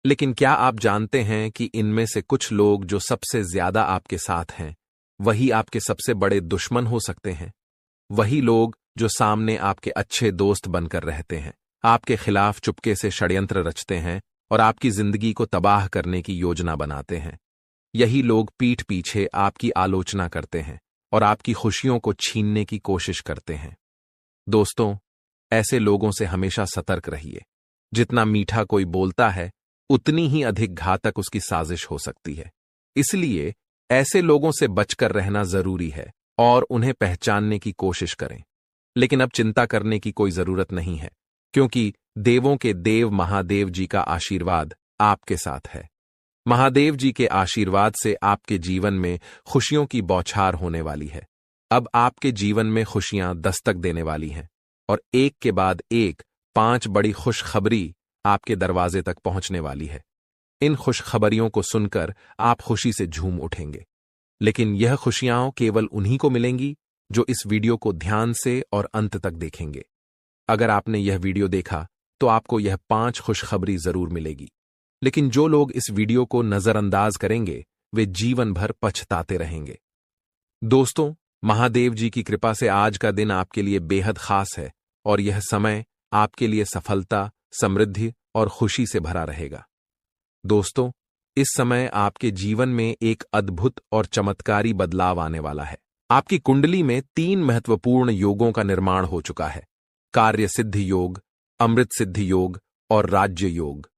लेकिन क्या आप जानते हैं कि इनमें से कुछ लोग जो सबसे ज्यादा आपके साथ हैं, वही आपके सबसे बड़े दुश्मन हो सकते हैं? वही लोग जो सामने आपके अच्छे दोस्त बनकर रहते हैं, आपके खिलाफ चुपके से षड्यंत्र रचते हैं और आपकी जिंदगी को तबाह करने की योजना बनाते हैं। यही लोग पीठ पीछे आपकी आलोचना करते हैं और आपकी खुशियों को छीनने की कोशिश करते हैं। दोस्तों, ऐसे लोगों से हमेशा सतर्क रहिए। जितना मीठा कोई बोलता है, उतनी ही अधिक घातक उसकी साजिश हो सकती है। इसलिए ऐसे लोगों से बचकर रहना जरूरी है और उन्हें पहचानने की कोशिश करें। लेकिन अब चिंता करने की कोई जरूरत नहीं है, क्योंकि देवों के देव महादेव जी का आशीर्वाद आपके साथ है। महादेव जी के आशीर्वाद से आपके जीवन में खुशियों की बौछार होने वाली है। अब आपके जीवन में खुशियां दस्तक देने वाली हैं और एक के बाद एक 5 बड़ी खुशखबरी आपके दरवाजे तक पहुंचने वाली है। इन खुशखबरियों को सुनकर आप खुशी से झूम उठेंगे। लेकिन यह खुशियां केवल उन्हीं को मिलेंगी जो इस वीडियो को ध्यान से और अंत तक देखेंगे। अगर आपने यह वीडियो देखा तो आपको यह 5 खुशखबरी जरूर मिलेगी। लेकिन जो लोग इस वीडियो को नजरअंदाज करेंगे, वे जीवन भर पछताते रहेंगे। दोस्तों, महादेव जी की कृपा से आज का दिन आपके लिए बेहद खास है और यह समय आपके लिए सफलता, समृद्धि और खुशी से भरा रहेगा। दोस्तों, इस समय आपके जीवन में एक अद्भुत और चमत्कारी बदलाव आने वाला है। आपकी कुंडली में 3 महत्वपूर्ण योगों का निर्माण हो चुका है: कार्य सिद्धि योग, अमृत सिद्धि योग और राज्य योग।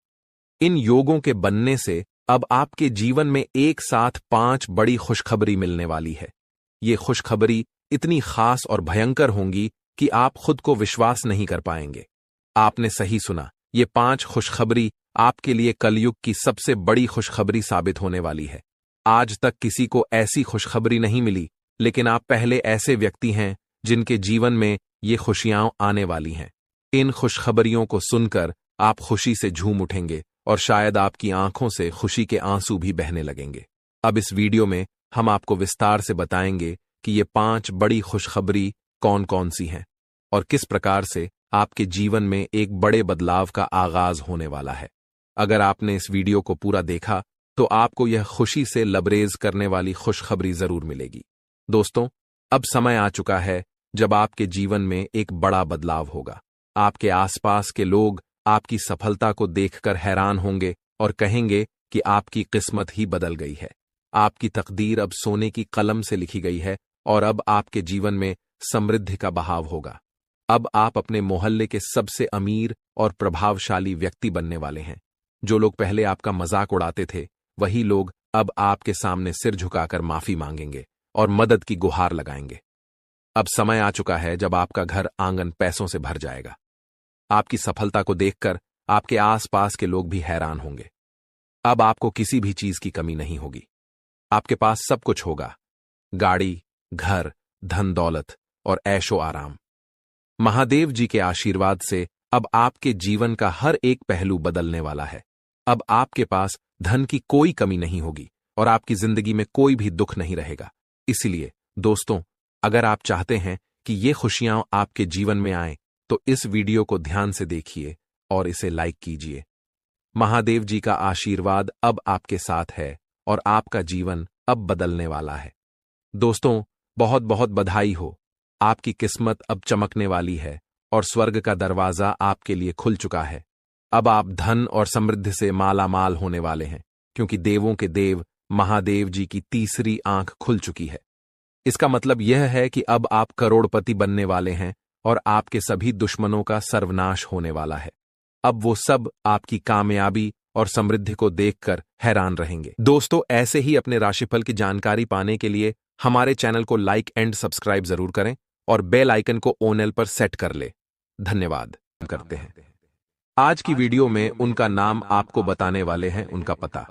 इन योगों के बनने से अब आपके जीवन में एक साथ 5 बड़ी खुशखबरी मिलने वाली है। ये खुशखबरी इतनी खास और भयंकर होंगी कि आप खुद को विश्वास नहीं कर पाएंगे। आपने सही सुना, ये 5 खुशखबरी आपके लिए कलयुग की सबसे बड़ी खुशखबरी साबित होने वाली है। आज तक किसी को ऐसी खुशखबरी नहीं मिली, लेकिन आप पहले ऐसे व्यक्ति हैं जिनके जीवन में ये खुशियां आने वाली हैं। इन खुशखबरियों को सुनकर आप खुशी से झूम उठेंगे और शायद आपकी आंखों से खुशी के आंसू भी बहने लगेंगे। अब इस वीडियो में हम आपको विस्तार से बताएंगे कि ये 5 बड़ी खुशखबरी कौन कौन सी हैं और किस प्रकार से आपके जीवन में एक बड़े बदलाव का आगाज होने वाला है। अगर आपने इस वीडियो को पूरा देखा तो आपको यह खुशी से लबरेज करने वाली खुशखबरी जरूर मिलेगी। दोस्तों, अब समय आ चुका है जब आपके जीवन में एक बड़ा बदलाव होगा। आपके आसपास के लोग आपकी सफलता को देखकर हैरान होंगे और कहेंगे कि आपकी किस्मत ही बदल गई है। आपकी तकदीर अब सोने की कलम से लिखी गई है और अब आपके जीवन में समृद्धि का बहाव होगा। अब आप अपने मोहल्ले के सबसे अमीर और प्रभावशाली व्यक्ति बनने वाले हैं। जो लोग पहले आपका मजाक उड़ाते थे, वही लोग अब आपके सामने सिर झुकाकर माफी मांगेंगे और मदद की गुहार लगाएंगे। अब समय आ चुका है जब आपका घर आंगन पैसों से भर जाएगा। आपकी सफलता को देखकर आपके आसपास के लोग भी हैरान होंगे। अब आपको किसी भी चीज की कमी नहीं होगी। आपके पास सब कुछ होगा: गाड़ी, घर, धन दौलत और ऐशो आराम। महादेव जी के आशीर्वाद से अब आपके जीवन का हर एक पहलू बदलने वाला है। अब आपके पास धन की कोई कमी नहीं होगी और आपकी जिंदगी में कोई भी दुख नहीं रहेगा। इसलिए दोस्तों, अगर आप चाहते हैं कि ये खुशियां आपके जीवन में आएं, तो इस वीडियो को ध्यान से देखिए और इसे लाइक कीजिए। महादेव जी का आशीर्वाद अब आपके साथ है और आपका जीवन अब बदलने वाला है। दोस्तों, बहुत बहुत बधाई हो। आपकी किस्मत अब चमकने वाली है और स्वर्ग का दरवाजा आपके लिए खुल चुका है। अब आप धन और समृद्धि से माला माल होने वाले हैं, क्योंकि देवों के देव महादेव जी की तीसरी आंख खुल चुकी है। इसका मतलब यह है कि अब आप करोड़पति बनने वाले हैं और आपके सभी दुश्मनों का सर्वनाश होने वाला है। अब वो सब आपकी कामयाबी और समृद्धि को देखकर हैरान रहेंगे। दोस्तों, ऐसे ही अपने राशिफल की जानकारी पाने के लिए हमारे चैनल को लाइक एंड सब्सक्राइब जरूर करें और बेल आइकन को ऑल पर सेट कर ले। धन्यवाद करते हैं। आज की वीडियो में उनका नाम आपको बताने वाले हैं, उनका पता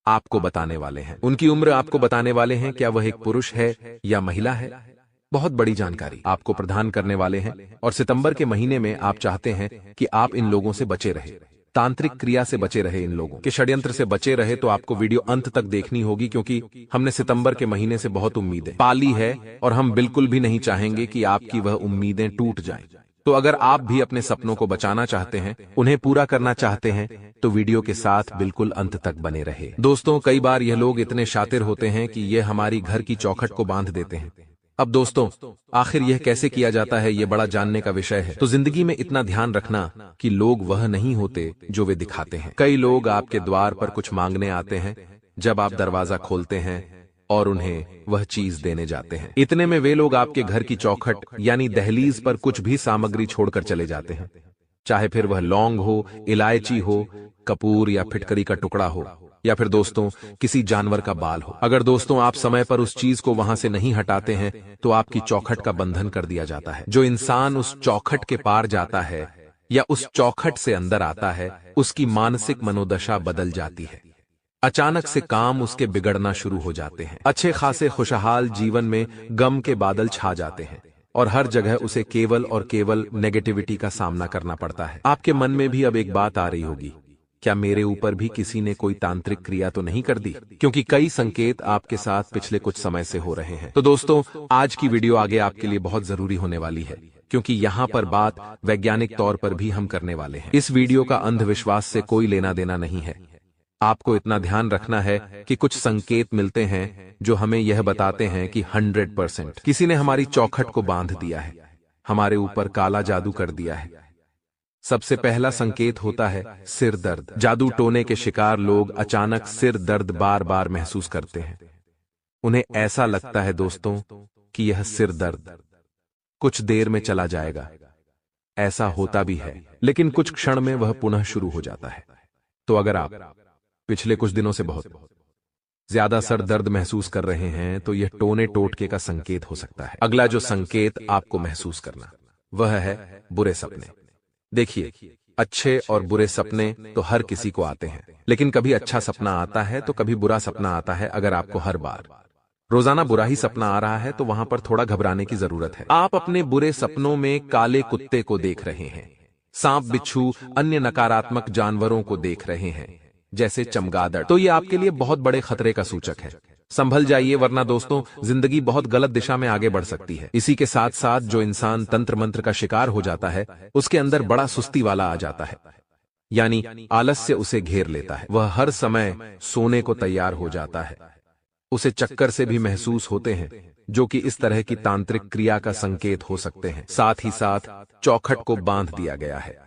आपको बताने वाले हैं, उनकी उम्र आपको बताने वाले हैं, क्या वह एक पुरुष है या महिला है। बहुत बड़ी जानकारी आपको प्रदान करने वाले हैं और सितंबर के महीने में आप चाहते हैं कि आप इन लोगों से बचे रहे, तांत्रिक क्रिया से बचे रहे, इन लोगों के षड्यंत्र से बचे रहे। तो आपको वीडियो अंत तक देखनी होगी, क्योंकि हमने सितंबर के महीने से बहुत उम्मीदें पाली है और हम बिल्कुल भी नहीं चाहेंगे कि आपकी वह उम्मीदें टूट जाएं। तो अगर आप भी अपने सपनों को बचाना चाहते हैं, उन्हें पूरा करना चाहते हैं, तो वीडियो के साथ बिल्कुल अंत तक बने रहे। दोस्तों, कई बार यह लोग इतने शातिर होते हैं कि ये हमारी घर की चौखट को बांध देते हैं। अब दोस्तों, आखिर यह कैसे किया जाता है, यह बड़ा जानने का विषय है। तो जिंदगी में इतना ध्यान रखना कि लोग वह नहीं होते जो वे दिखाते हैं। कई लोग आपके द्वार पर कुछ मांगने आते हैं, जब आप दरवाजा खोलते हैं और उन्हें वह चीज देने जाते हैं, इतने में वे लोग आपके घर की चौखट यानी दहलीज पर कुछ भी सामग्री छोड़कर चले जाते हैं। चाहे फिर वह लौंग हो, इलायची हो, कपूर या फिटकरी का टुकड़ा हो, या फिर दोस्तों किसी जानवर का बाल हो। अगर दोस्तों आप समय पर उस चीज को वहां से नहीं हटाते हैं, तो आपकी चौखट का बंधन कर दिया जाता है। जो इंसान उस चौखट के पार जाता है या उस चौखट से अंदर आता है, उसकी मानसिक मनोदशा बदल जाती है। अचानक से काम उसके बिगड़ना शुरू हो जाते हैं। अच्छे खासे खुशहाल जीवन में गम के बादल छा जाते हैं और हर जगह उसे केवल और केवल नेगेटिविटी का सामना करना पड़ता है। आपके मन में भी अब एक बात आ रही होगी, क्या मेरे ऊपर भी किसी ने कोई तांत्रिक क्रिया तो नहीं कर दी, क्योंकि कई संकेत आपके साथ पिछले कुछ समय से हो रहे हैं। तो दोस्तों, आज की वीडियो आगे आपके लिए बहुत जरूरी होने वाली है, क्योंकि यहाँ पर बात वैज्ञानिक तौर पर भी हम करने वाले हैं। इस वीडियो का अंधविश्वास से कोई लेना देना नहीं है। आपको इतना ध्यान रखना है कि कुछ संकेत मिलते हैं जो हमें यह बताते हैं कि 100% किसी ने हमारी चौखट को बांध दिया है, हमारे ऊपर काला जादू कर दिया है। सबसे पहला संकेत होता है सिर दर्द। जादू टोने के शिकार लोग अचानक सिर दर्द बार बार महसूस करते हैं। उन्हें ऐसा लगता है दोस्तों कि यह सिर दर्द कुछ देर में चला जाएगा। ऐसा होता भी है, लेकिन कुछ क्षण में वह पुनः शुरू हो जाता है। तो अगर आप पिछले कुछ दिनों से बहुत ज्यादा सर दर्द महसूस कर रहे हैं, तो यह टोने टोटके का संकेत हो सकता है। अगला जो संकेत आपको महसूस करना, वह है बुरे सपने। देखिए, अच्छे और बुरे सपने तो हर किसी को आते हैं, लेकिन कभी अच्छा सपना आता है तो कभी बुरा सपना आता है। अगर आपको हर बार रोजाना बुरा ही सपना आ रहा है, तो वहां पर थोड़ा घबराने की जरूरत है। आप अपने बुरे सपनों में काले कुत्ते को देख रहे हैं, सांप, बिच्छू, अन्य नकारात्मक जानवरों को देख रहे हैं, जैसे चमगादड़, तो ये आपके लिए बहुत बड़े खतरे का सूचक है। संभल जाइए, वरना दोस्तों जिंदगी बहुत गलत दिशा में आगे बढ़ सकती है। इसी के साथ साथ जो इंसान तंत्र मंत्र का शिकार हो जाता है, उसके अंदर बड़ा सुस्ती वाला आ जाता है, यानी आलस्य उसे घेर लेता है। वह हर समय सोने को तैयार हो जाता है। उसे चक्कर से भी महसूस होते हैं, जो कि इस तरह की तांत्रिक क्रिया का संकेत हो सकते हैं। साथ ही साथ चौखट को बांध दिया गया है।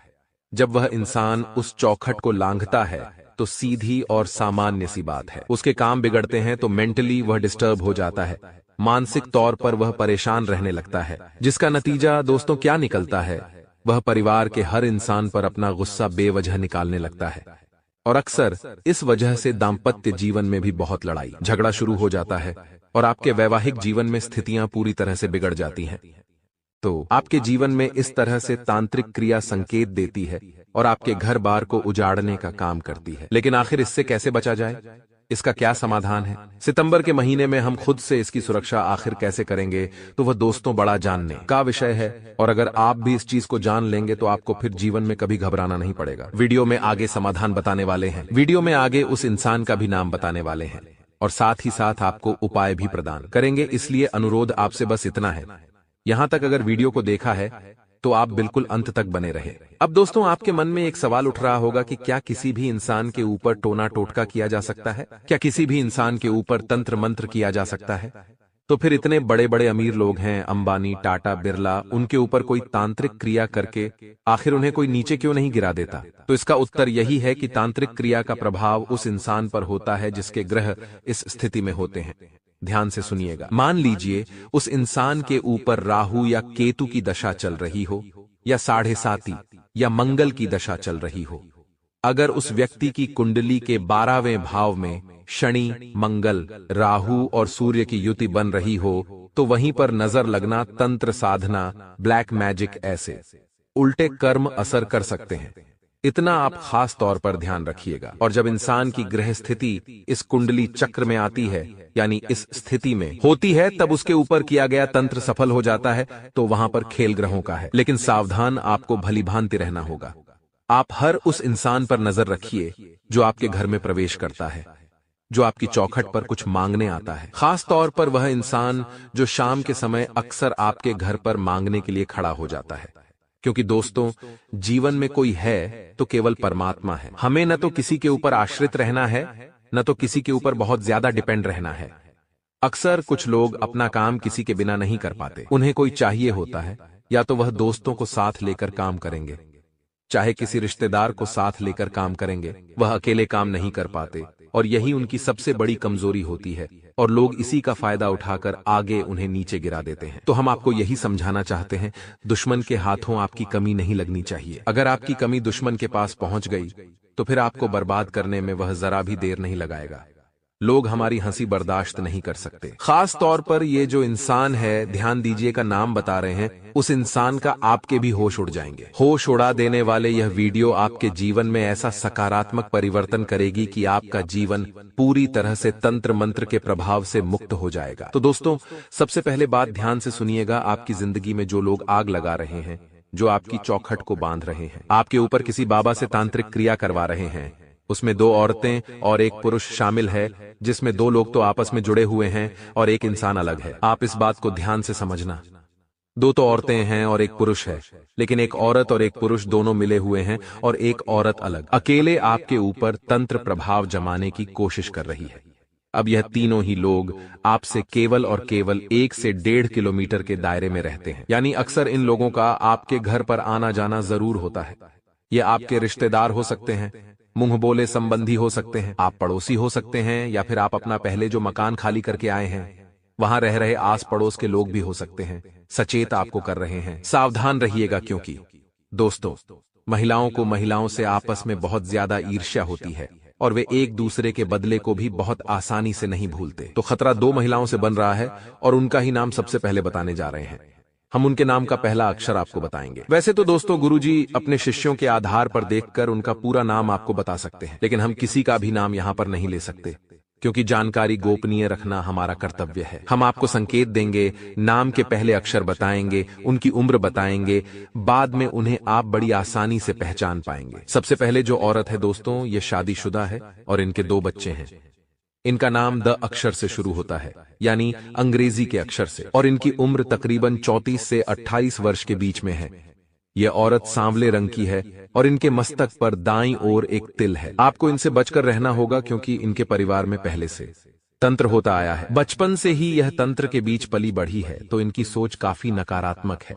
जब वह इंसान उस चौखट को लांघता है, तो सीधी और सामान्य सी बात है, उसके काम बिगड़ते हैं। तो मेंटली वह डिस्टर्ब हो जाता है, मानसिक तौर पर वह परेशान रहने लगता है, जिसका नतीजा दोस्तों क्या निकलता है, वह परिवार के हर इंसान पर अपना गुस्सा बेवजह निकालने लगता है। और अक्सर इस वजह से दाम्पत्य जीवन में भी बहुत लड़ाई झगड़ा शुरू हो जाता है और आपके वैवाहिक जीवन में स्थितियां पूरी तरह से बिगड़ जाती हैं। तो आपके जीवन में इस तरह से तांत्रिक क्रिया संकेत देती है और आपके घर बार को उजाड़ने का काम करती है। लेकिन आखिर इससे कैसे बचा जाए, इसका क्या समाधान है? सितंबर के महीने में हम खुद से इसकी सुरक्षा आखिर कैसे करेंगे, तो वह दोस्तों बड़ा जानने का विषय है। और अगर आप भी इस चीज को जान लेंगे, तो आपको फिर जीवन में कभी घबराना नहीं पड़ेगा। वीडियो में आगे समाधान बताने वाले हैं, वीडियो में आगे उस इंसान का भी नाम बताने वाले हैं, और साथ ही साथ आपको उपाय भी प्रदान करेंगे। इसलिए अनुरोध आपसे बस इतना है, यहां तक अगर वीडियो को देखा है तो आप बिल्कुल अंत तक बने रहे। अब दोस्तों, आपके मन में एक सवाल उठ रहा होगा कि क्या किसी भी इंसान के ऊपर टोना टोटका किया जा सकता है? क्या किसी भी इंसान के ऊपर तंत्र मंत्र किया जा सकता है? तो फिर इतने बड़े बड़े अमीर लोग हैं, अंबानी, टाटा, बिरला, उनके ऊपर कोई तांत्रिक क्रिया करके आखिर उन्हें कोई नीचे क्यों नहीं गिरा देता? तो इसका उत्तर यही है कि तांत्रिक क्रिया का प्रभाव उस इंसान पर होता है जिसके ग्रह इस स्थिति में होते हैं। ध्यान से सुनिएगा। मान लीजिए उस इंसान के ऊपर राहु या केतु की दशा चल रही हो, या 7.5 या मंगल की दशा चल रही हो। अगर उस व्यक्ति की कुंडली के 12वें भाव में शनि, मंगल, राहु और सूर्य की युति बन रही हो, तो वहीं पर नजर लगना, तंत्र साधना, ब्लैक मैजिक ऐसे उल्टे कर्म असर कर सकते हैं। इतना आप खास तौर पर ध्यान रखिएगा। और जब इंसान की ग्रह स्थिति इस कुंडली चक्र में आती है, यानी इस स्थिति में होती है, तब उसके ऊपर किया गया तंत्र सफल हो जाता है। तो वहां पर खेल ग्रहों का है। लेकिन सावधान, आपको भलीभांति रहना होगा। आप हर उस इंसान पर नजर रखिए जो आपके घर में प्रवेश करता है, जो आपकी चौखट पर कुछ मांगने आता है। खास तौर पर वह इंसान जो शाम के समय अक्सर आपके घर पर मांगने के लिए खड़ा हो जाता है। क्योंकि दोस्तों, जीवन में कोई है तो केवल परमात्मा है। हमें न तो किसी के ऊपर आश्रित रहना है, न तो किसी के ऊपर बहुत ज्यादा डिपेंड रहना है। अक्सर कुछ लोग अपना काम किसी के बिना नहीं कर पाते। उन्हें कोई चाहिए होता है, या तो वह दोस्तों को साथ लेकर काम करेंगे, चाहे किसी रिश्तेदार को साथ लेकर काम करेंगे। वह अकेले काम नहीं कर पाते, और यही उनकी सबसे बड़ी कमजोरी होती है। और लोग इसी का फायदा उठाकर आगे उन्हें नीचे गिरा देते हैं। तो हम आपको यही समझाना चाहते हैं, दुश्मन के हाथों आपकी कमी नहीं लगनी चाहिए। अगर आपकी कमी दुश्मन के पास पहुंच गई तो फिर आपको बर्बाद करने में वह जरा भी देर नहीं लगाएगा। लोग हमारी हंसी बर्दाश्त नहीं कर सकते। खास तौर पर ये जो इंसान है, ध्यान दीजिए का नाम बता रहे हैं, उस इंसान का आपके भी होश उड़ जाएंगे। होश उड़ा देने वाले यह वीडियो आपके जीवन में ऐसा सकारात्मक परिवर्तन करेगी कि आपका जीवन पूरी तरह से तंत्र मंत्र के प्रभाव से मुक्त हो जाएगा। तो दोस्तों, सबसे पहले बात ध्यान से सुनिएगा। आपकी जिंदगी में जो लोग आग लगा रहे हैं, जो आपकी चौखट को बांध रहे हैं, आपके ऊपर किसी बाबा से तांत्रिक क्रिया करवा रहे हैं, उसमें 2 औरतें और 1 पुरुष शामिल है, जिसमें 2 लोग तो आपस में जुड़े हुए हैं और 1 इंसान अलग है। आप इस बात को ध्यान से समझना। 2 तो औरतें हैं और 1 पुरुष है, लेकिन 1 औरत और 1 पुरुष दोनों मिले हुए हैं और 1 औरत अलग, अकेले आपके ऊपर तंत्र प्रभाव जमाने की कोशिश कर रही है। अब यह तीनों ही लोग आपसे केवल और केवल 1 से 1.5 किलोमीटर के दायरे में रहते हैं। यानी अक्सर इन लोगों का आपके घर पर आना जाना जरूर होता है। ये आपके रिश्तेदार हो सकते हैं, मुंह बोले संबंधी हो सकते हैं, आप पड़ोसी हो सकते हैं, या फिर आप अपना पहले जो मकान खाली करके आए हैं वहां रह रहे आस पड़ोस के लोग भी हो सकते हैं। सचेत आपको कर रहे हैं। सावधान रहिएगा, क्योंकि दोस्तों, महिलाओं को महिलाओं से आपस में बहुत ज्यादा ईर्ष्या होती है और वे एक दूसरे के बदले को भी बहुत आसानी से नहीं भूलते। तो खतरा 2 महिलाओं से बन रहा है और उनका ही नाम सबसे पहले बताने जा रहे हैं। हम उनके नाम का पहला अक्षर आपको बताएंगे। वैसे तो दोस्तों, गुरुजी अपने शिष्यों के आधार पर देखकर उनका पूरा नाम आपको बता सकते हैं, लेकिन हम किसी का भी नाम यहां पर नहीं ले सकते, क्योंकि जानकारी गोपनीय रखना हमारा कर्तव्य है। हम आपको संकेत देंगे, नाम के पहले अक्षर बताएंगे, उनकी उम्र बताएंगे, बाद में उन्हें आप बड़ी आसानी से पहचान पाएंगे। सबसे पहले जो औरत है दोस्तों, ये शादीशुदा है और इनके 2 बच्चे हैं। इनका नाम द अक्षर से शुरू होता है, यानी अंग्रेजी के अक्षर से, और इनकी उम्र तकरीबन 34 से 28 वर्ष के बीच में है। यह औरत सांवले रंग की है और इनके मस्तक पर दाईं ओर एक तिल है। आपको इनसे बचकर रहना होगा, क्योंकि इनके परिवार में पहले से तंत्र होता आया है। बचपन से ही यह तंत्र के बीच पली बढ़ी है, तो इनकी सोच काफी नकारात्मक है।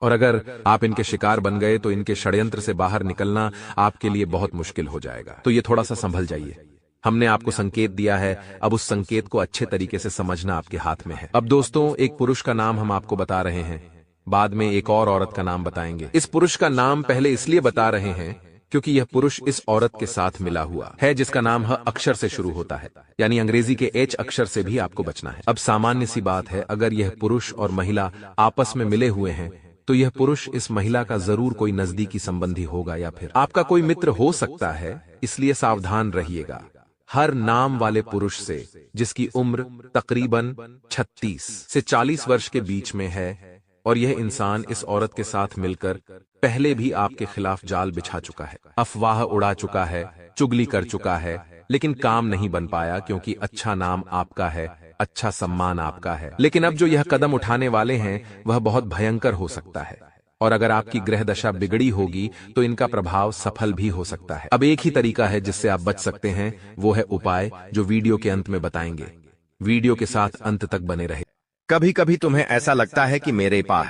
और अगर आप इनके शिकार बन गए तो इनके षड्यंत्र से बाहर निकलना आपके लिए बहुत मुश्किल हो जाएगा। तो ये थोड़ा सा संभल जाइए। हमने आपको संकेत दिया है, अब उस संकेत को अच्छे तरीके से समझना आपके हाथ में है। अब दोस्तों, 1 पुरुष का नाम हम आपको बता रहे हैं, बाद में 1 और औरत का नाम बताएंगे। इस पुरुष का नाम पहले इसलिए बता रहे हैं क्योंकि यह पुरुष इस औरत के साथ मिला हुआ है, जिसका नाम ह अक्षर से शुरू होता है, यानी अंग्रेजी के H अक्षर से भी आपको बचना है। अब सामान्य सी बात है, अगर यह पुरुष और महिला आपस में मिले हुए हैं तो यह पुरुष इस महिला का जरूर कोई नजदीकी संबंधी होगा, या फिर आपका कोई मित्र हो सकता है। इसलिए सावधान रहिएगा हर नाम वाले पुरुष से जिसकी उम्र तकरीबन 36 से 40 वर्ष के बीच में है, और यह इंसान इस औरत के साथ मिलकर पहले भी आपके खिलाफ जाल बिछा चुका है, अफवाह उड़ा चुका है, चुगली कर चुका है, लेकिन काम नहीं बन पाया, क्योंकि अच्छा नाम आपका है, अच्छा सम्मान आपका है। लेकिन अब जो यह कदम उठाने वाले हैं वह बहुत भयंकर हो सकता है, और अगर आपकी ग्रह दशा बिगड़ी होगी तो इनका प्रभाव सफल भी हो सकता है। अब एक ही तरीका है जिससे आप बच सकते हैं, वो है उपाय, जो वीडियो के अंत में बताएंगे। वीडियो के साथ अंत तक बने रहे। कभी कभी तुम्हें ऐसा लगता है कि मेरे पास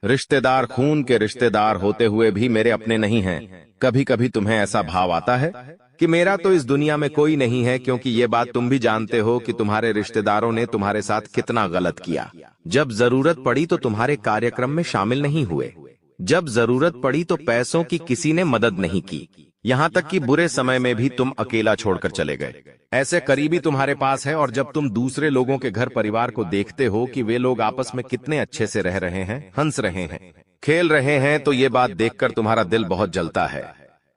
रिश्तेदार खून के रिश्तेदार होते हुए भी मेरे अपने नहीं हैं। कभी कभी तुम्हें ऐसा भाव आता है कि मेरा तो इस दुनिया में कोई नहीं है, क्योंकि ये बात तुम भी जानते हो कि तुम्हारे रिश्तेदारों ने तुम्हारे साथ कितना गलत किया। जब जरूरत पड़ी तो तुम्हारे कार्यक्रम में शामिल नहीं हुए, जब जरूरत पड़ी तो पैसों की किसी ने मदद नहीं की, यहाँ तक कि बुरे समय में भी तुम अकेला छोड़कर चले गए। ऐसे करीबी तुम्हारे पास है, और जब तुम दूसरे लोगों के घर परिवार को देखते हो कि वे लोग आपस में कितने अच्छे से रह रहे हैं, हंस रहे हैं, खेल रहे हैं, तो ये बात देखकर तुम्हारा दिल बहुत जलता है।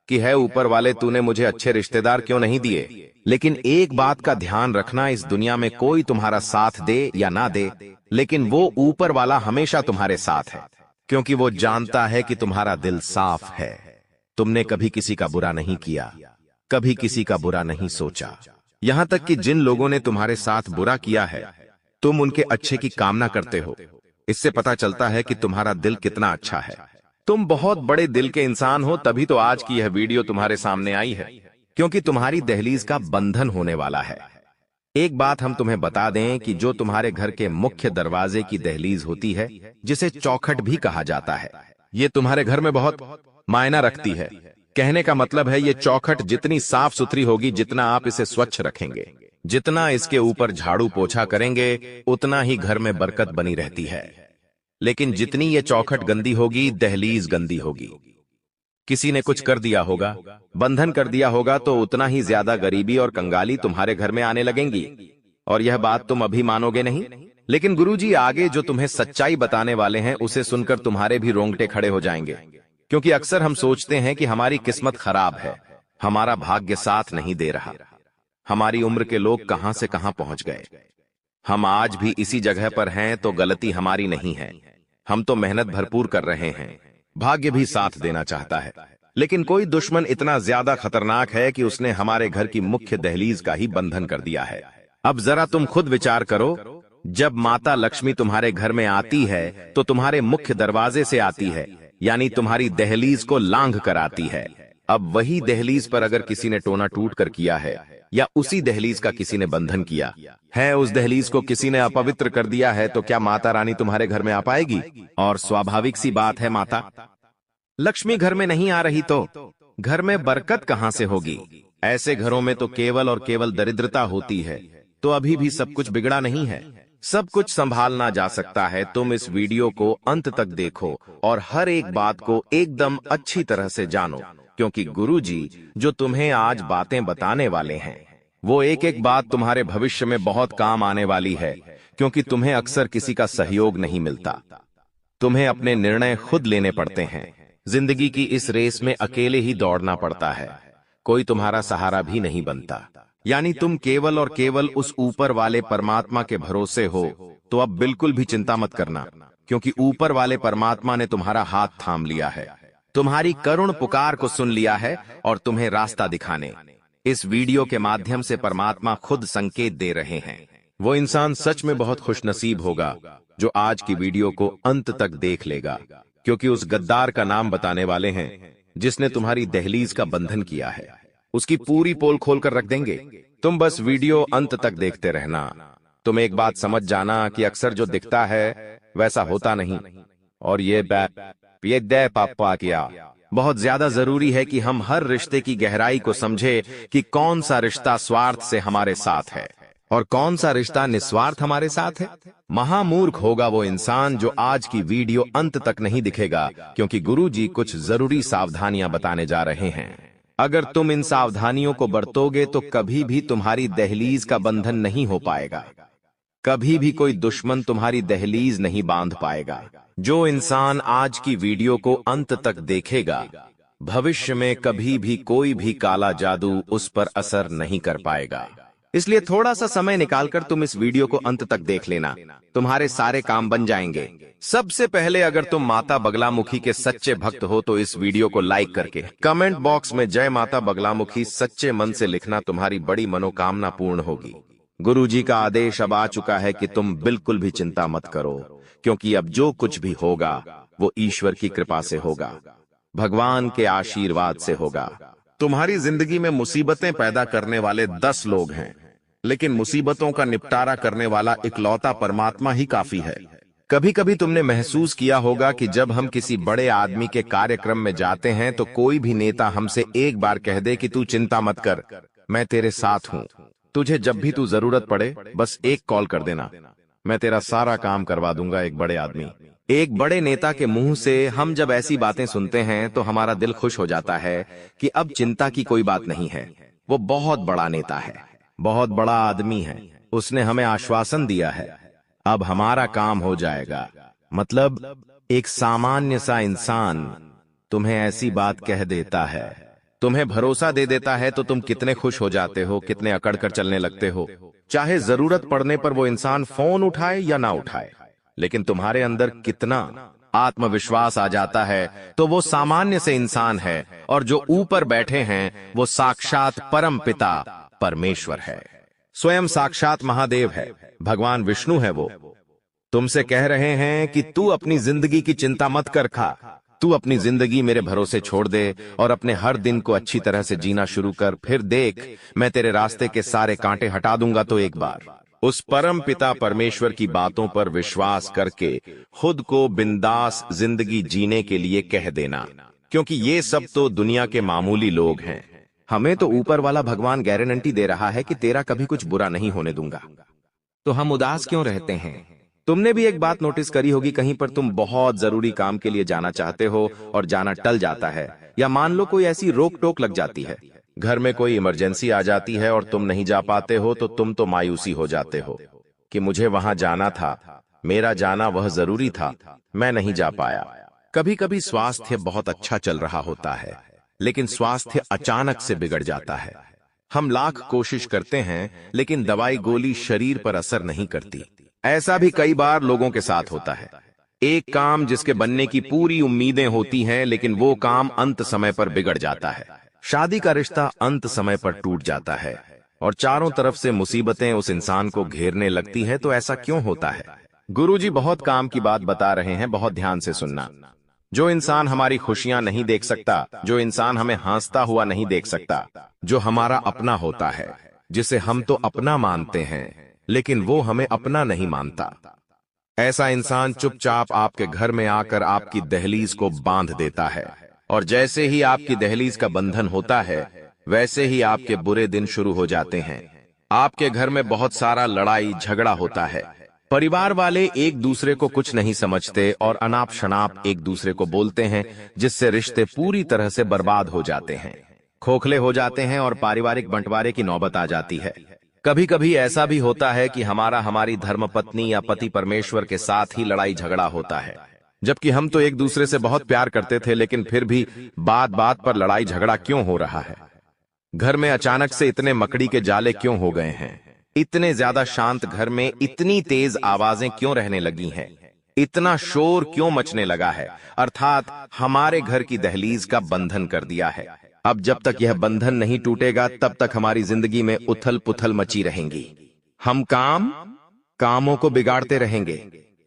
कि है ऊपर वाले, तूने मुझे अच्छे रिश्तेदार क्यों नहीं दिए। लेकिन एक बात का ध्यान रखना, इस दुनिया में कोई तुम्हारा साथ दे या ना दे, लेकिन वो ऊपर वाला हमेशा तुम्हारे साथ है, क्योंकि वो जानता है कि तुम्हारा दिल साफ है। तुमने कभी किसी का बुरा नहीं किया, कभी किसी का बुरा नहीं सोचा। यहां तक कि जिन लोगों ने तुम्हारे साथ बुरा किया है, तुम उनके अच्छे की कामना करते हो। इससे पता चलता है कि तुम्हारा दिल कितना अच्छा है। तुम बहुत बड़े दिल के इंसान हो, तभी तो आज की यह वीडियो तुम्हारे सामने आई है, क्योंकि तुम्हारी दहलीज का बंधन होने वाला है। एक बात हम तुम्हें बता दें कि जो तुम्हारे घर के मुख्य दरवाजे की दहलीज होती है, जिसे चौखट भी कहा जाता है, ये तुम्हारे घर में बहुत मायना रखती है। कहने का मतलब है, ये चौखट जितनी साफ सुथरी होगी, जितना आप इसे स्वच्छ रखेंगे, जितना इसके ऊपर झाड़ू पोछा करेंगे, उतना ही घर में बरकत बनी रहती है। लेकिन जितनी ये चौखट गंदी होगी, दहलीज गंदी होगी। किसी ने कुछ कर दिया होगा, बंधन कर दिया होगा, तो उतना ही ज्यादा गरीबी और कंगाली तुम्हारे घर में आने लगेंगी। और यह बात तुम अभी मानोगे नहीं, लेकिन गुरुजी आगे जो तुम्हें सच्चाई बताने वाले हैं, उसे सुनकर तुम्हारे भी रोंगटे खड़े हो जाएंगे। क्योंकि अक्सर हम सोचते हैं कि हमारी किस्मत खराब है, हमारा भाग्य साथ नहीं दे रहा, हमारी उम्र के लोग कहां से कहां पहुंच गए, हम आज भी इसी जगह पर हैं, तो गलती हमारी नहीं है। हम तो मेहनत भरपूर कर रहे हैं, भाग्य भी साथ देना चाहता है, लेकिन कोई दुश्मन इतना ज्यादा खतरनाक है कि उसने हमारे घर की मुख्य दहलीज का ही बंधन कर दिया है। अब जरा तुम खुद विचार करो, जब माता लक्ष्मी तुम्हारे घर में आती है, तो तुम्हारे मुख्य दरवाजे से आती है, यानी तुम्हारी दहलीज को लांघ कर आती है। अब वही दहलीज पर अगर किसी ने टोना टूट कर किया है, या उसी दहलीज का किसी ने बंधन किया है, उस दहलीज को किसी ने अपवित्र कर दिया है, तो क्या माता रानी तुम्हारे घर में आ पाएगी? और स्वाभाविक सी बात है, माता लक्ष्मी घर में नहीं आ रही तो घर में बरकत कहां से होगी? ऐसे घरों में तो केवल और केवल दरिद्रता होती है। तो अभी भी सब कुछ बिगड़ा नहीं है, सब कुछ संभालना जा सकता है। तुम इस वीडियो को अंत तक देखो और हर एक बात को एकदम अच्छी तरह से जानो, क्योंकि गुरुजी जो तुम्हें आज बातें बताने वाले हैं, वो एक एक बात तुम्हारे भविष्य में बहुत काम आने वाली है। क्योंकि तुम्हें अक्सर किसी का सहयोग नहीं मिलता, तुम्हें अपने निर्णय खुद लेने पड़ते हैं। जिंदगी की इस रेस में अकेले ही दौड़ना पड़ता है, कोई तुम्हारा सहारा भी नहीं बनता। यानी तुम केवल और केवल उस ऊपर वाले परमात्मा के भरोसे हो। तो अब बिल्कुल भी चिंता मत करना, क्योंकि ऊपर वाले परमात्मा ने तुम्हारा हाथ थाम लिया है, तुम्हारी करुण पुकार को सुन लिया है और तुम्हें रास्ता दिखाने इस वीडियो के माध्यम से परमात्मा खुद संकेत दे रहे हैं। वो इंसान सच में बहुत खुशनसीब होगा जो आज की वीडियो को अंत तक देख लेगा, क्योंकि उस गद्दार का नाम बताने वाले हैं जिसने तुम्हारी दहलीज का बंधन किया है। उसकी पूरी पोल खोल कर रख देंगे। तुम बस वीडियो अंत तक देखते रहना। तुम एक बात समझ जाना कि अक्सर जो दिखता है वैसा होता नहीं, और ये दे पापा किया बहुत ज्यादा जरूरी है कि हम हर रिश्ते की गहराई को समझे कि कौन सा रिश्ता स्वार्थ से हमारे साथ है और कौन सा रिश्ता निस्वार्थ हमारे साथ है। महामूर्ख होगा वो इंसान जो आज की वीडियो अंत तक नहीं दिखेगा, क्योंकि गुरुजी कुछ जरूरी सावधानियां बताने जा रहे हैं। अगर तुम इन सावधानियों को बरतोगे तो कभी भी तुम्हारी दहलीज का बंधन नहीं हो पाएगा, कभी भी कोई दुश्मन तुम्हारी दहलीज नहीं बांध पाएगा। जो इंसान आज की वीडियो को अंत तक देखेगा, भविष्य में कभी भी कोई भी काला जादू उस पर असर नहीं कर पाएगा। इसलिए थोड़ा सा समय निकालकर तुम इस वीडियो को अंत तक देख लेना, तुम्हारे सारे काम बन जाएंगे। सबसे पहले, अगर तुम माता बगलामुखी के सच्चे भक्त हो तो इस वीडियो को लाइक करके कमेंट बॉक्स में जय माता बगलामुखी सच्चे मन से लिखना, तुम्हारी बड़ी मनोकामना पूर्ण होगी। गुरुजी का आदेश अब आ चुका है कि तुम बिल्कुल भी चिंता मत करो, क्योंकि अब जो कुछ भी होगा वो ईश्वर की कृपा से होगा, भगवान के आशीर्वाद से होगा। तुम्हारी जिंदगी में मुसीबतें पैदा करने वाले 10 लोग हैं, लेकिन मुसीबतों का निपटारा करने वाला इकलौता परमात्मा ही काफी है। कभी कभी तुमने महसूस किया होगा कि जब हम किसी बड़े आदमी के कार्यक्रम में जाते हैं तो कोई भी नेता हमसे एक बार कह दे कि तू चिंता मत कर, मैं तेरे साथ हूं, तुझे जब भी तू जरूरत पड़े बस एक कॉल कर देना, मैं तेरा सारा काम करवा दूंगा। एक बड़े आदमी, एक बड़े नेता के मुंह से हम जब ऐसी बातें सुनते हैं तो हमारा दिल खुश हो जाता है कि अब चिंता की कोई बात नहीं है। वो बहुत बड़ा नेता है, बहुत बड़ा आदमी है, उसने हमें आश्वासन दिया है, अब हमारा काम हो जाएगा। मतलब एक सामान्य सा इंसान तुम्हें ऐसी बात कह देता है तुम्हें भरोसा दे देता है तो तुम कितने खुश हो जाते हो, कितने अकड़ कर चलने लगते हो। चाहे जरूरत पड़ने पर वो इंसान फोन उठाए या ना उठाए, लेकिन तुम्हारे अंदर कितना आत्मविश्वास आ जाता है तो वो सामान्य से इंसान है, और जो ऊपर बैठे हैं वो साक्षात परम पिता परमेश्वर है, स्वयं साक्षात महादेव है, भगवान विष्णु है। वो तुमसे कह रहे हैं कि तू अपनी जिंदगी की चिंता मत कर, खा, तू अपनी जिंदगी मेरे भरोसे छोड़ दे और अपने हर दिन को अच्छी तरह से जीना शुरू कर, फिर देख मैं तेरे रास्ते के सारे कांटे हटा दूंगा। तो एक बार उस परम पिता परमेश्वर की बातों पर विश्वास करके खुद को बिंदास जिंदगी जीने के लिए कह देना, क्योंकि ये सब तो दुनिया के मामूली लोग हैं। हमें तो ऊपर वाला भगवान गारंटी दे रहा है कि तेरा कभी कुछ बुरा नहीं होने दूंगा। तो हम उदास क्यों रहते हैं? तुमने भी एक बात नोटिस करी होगी, कहीं पर तुम बहुत जरूरी काम के लिए जाना चाहते हो और जाना टल जाता है, या मान लो कोई ऐसी रोक टोक लग जाती है, घर में कोई इमरजेंसी आ जाती है और तुम नहीं जा पाते हो, तो तुम तो मायूसी हो जाते हो कि मुझे वहां जाना था, मेरा जाना वह जरूरी था, मैं नहीं जा पाया। कभी कभी स्वास्थ्य बहुत अच्छा चल रहा होता है, लेकिन स्वास्थ्य अचानक से बिगड़ जाता है। हम लाख कोशिश करते हैं, लेकिन दवाई गोली शरीर पर असर नहीं करती। ऐसा भी कई बार लोगों के साथ होता है। एक काम जिसके बनने की पूरी उम्मीदें होती हैं, लेकिन वो काम अंत समय पर बिगड़ जाता है। शादी का रिश्ता अंत समय पर टूट जाता है और चारों तरफ से मुसीबतें उस इंसान को घेरने लगती हैं। तो ऐसा क्यों होता है? गुरुजी बहुत काम की बात बता रहे हैं, बहुत ध्यान से सुनना। जो इंसान हमारी खुशियां नहीं देख सकता, जो इंसान हमें हंसता हुआ नहीं देख सकता, जो हमारा अपना होता है, जिसे हम तो अपना मानते हैं लेकिन वो हमें अपना नहीं मानता, ऐसा इंसान चुपचाप आपके घर में आकर आपकी दहलीज को बांध देता है। और जैसे ही आपकी दहलीज का बंधन होता है, वैसे ही आपके बुरे दिन शुरू हो जाते हैं। आपके घर में बहुत सारा लड़ाई झगड़ा होता है, परिवार वाले एक दूसरे को कुछ नहीं समझते और अनाप शनाप एक दूसरे को बोलते हैं, जिससे रिश्ते पूरी तरह से बर्बाद हो जाते हैं, खोखले हो जाते हैं और पारिवारिक बंटवारे की नौबत आ जाती है। कभी कभी ऐसा भी होता है कि हमारी धर्मपत्नी या पति परमेश्वर के साथ ही लड़ाई झगड़ा होता है, जबकि हम तो एक दूसरे से बहुत प्यार करते थे, लेकिन फिर भी बात बात पर लड़ाई झगड़ा क्यों हो रहा है? घर में अचानक से इतने मकड़ी के जाले क्यों हो गए हैं? इतने ज्यादा शांत घर में इतनी तेज आवाजें क्यों रहने लगी हैं? इतना शोर क्यों मचने लगा है? अर्थात हमारे घर की दहलीज का बंधन कर दिया है। अब जब तक यह बंधन नहीं टूटेगा, तब तक हमारी जिंदगी में उथल पुथल मची रहेंगी। हम कामों को बिगाड़ते रहेंगे,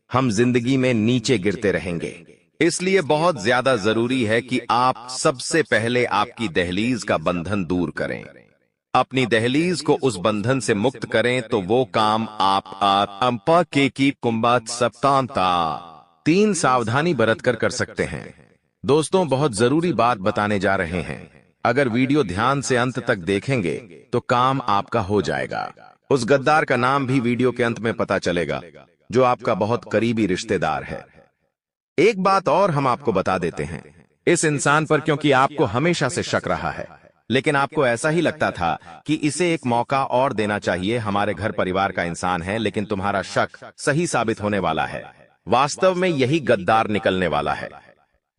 हम जिंदगी में नीचे गिरते रहेंगे। इसलिए बहुत ज्यादा जरूरी है कि आप सबसे पहले आपकी दहलीज का बंधन दूर करें, अपनी दहलीज को उस बंधन से मुक्त करें। तो वो काम आप की कुंभत सप्तांता 3 सावधानी बरतकर कर सकते हैं। दोस्तों, बहुत जरूरी बात बताने जा रहे हैं। अगर वीडियो ध्यान से अंत तक देखेंगे तो काम आपका हो जाएगा। उस गद्दार का नाम भी वीडियो के अंत में पता चलेगा, जो आपका बहुत करीबी रिश्तेदार है। एक बात और हम आपको बता देते हैं, इस इंसान पर क्योंकि आपको हमेशा से शक रहा है, लेकिन आपको ऐसा ही लगता था कि इसे एक मौका और देना चाहिए, हमारे घर परिवार का इंसान है, लेकिन तुम्हारा शक सही साबित होने वाला है। वास्तव में यही गद्दार निकलने वाला है।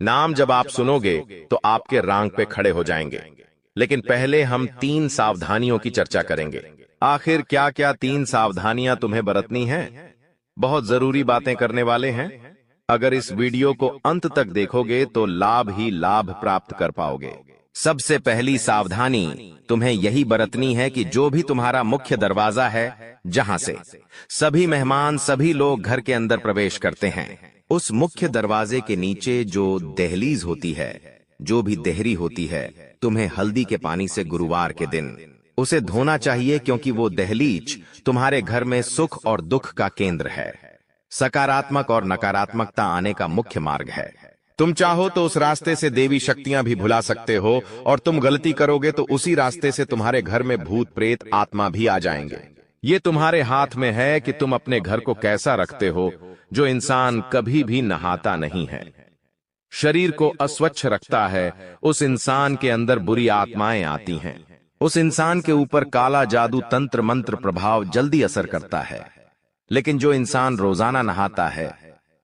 नाम जब आप सुनोगे तो आपके रांग पे खड़े हो जाएंगे। लेकिन पहले हम 3 सावधानियों की चर्चा करेंगे। आखिर क्या क्या 3 सावधानियां तुम्हें बरतनी हैं? बहुत जरूरी बातें करने वाले हैं। अगर इस वीडियो को अंत तक देखोगे तो लाभ ही लाभ प्राप्त कर पाओगे। सबसे पहली सावधानी तुम्हें यही बरतनी है कि जो भी तुम्हारा मुख्य दरवाजा है, जहां से सभी मेहमान, सभी लोग घर के अंदर प्रवेश करते हैं, उस मुख्य दरवाजे के नीचे जो दहलीज होती है, जो भी देहरी होती है, तुम्हें हल्दी के पानी से गुरुवार के दिन उसे धोना चाहिए, क्योंकि वो दहलीज तुम्हारे घर में सुख और दुख का केंद्र है, सकारात्मक और नकारात्मकता आने का मुख्य मार्ग है। तुम चाहो तो उस रास्ते से देवी शक्तियां भी भुला सकते हो, और तुम गलती करोगे तो उसी रास्ते से तुम्हारे घर में भूत प्रेत आत्मा भी आ जाएंगे। ये तुम्हारे हाथ में है कि तुम अपने घर को कैसा रखते हो। जो इंसान कभी भी नहाता नहीं है, शरीर को अस्वच्छ रखता है, उस इंसान के अंदर बुरी आत्माएं आती हैं। उस इंसान के ऊपर काला जादू, तंत्र मंत्र प्रभाव जल्दी असर करता है। लेकिन जो इंसान रोजाना नहाता है,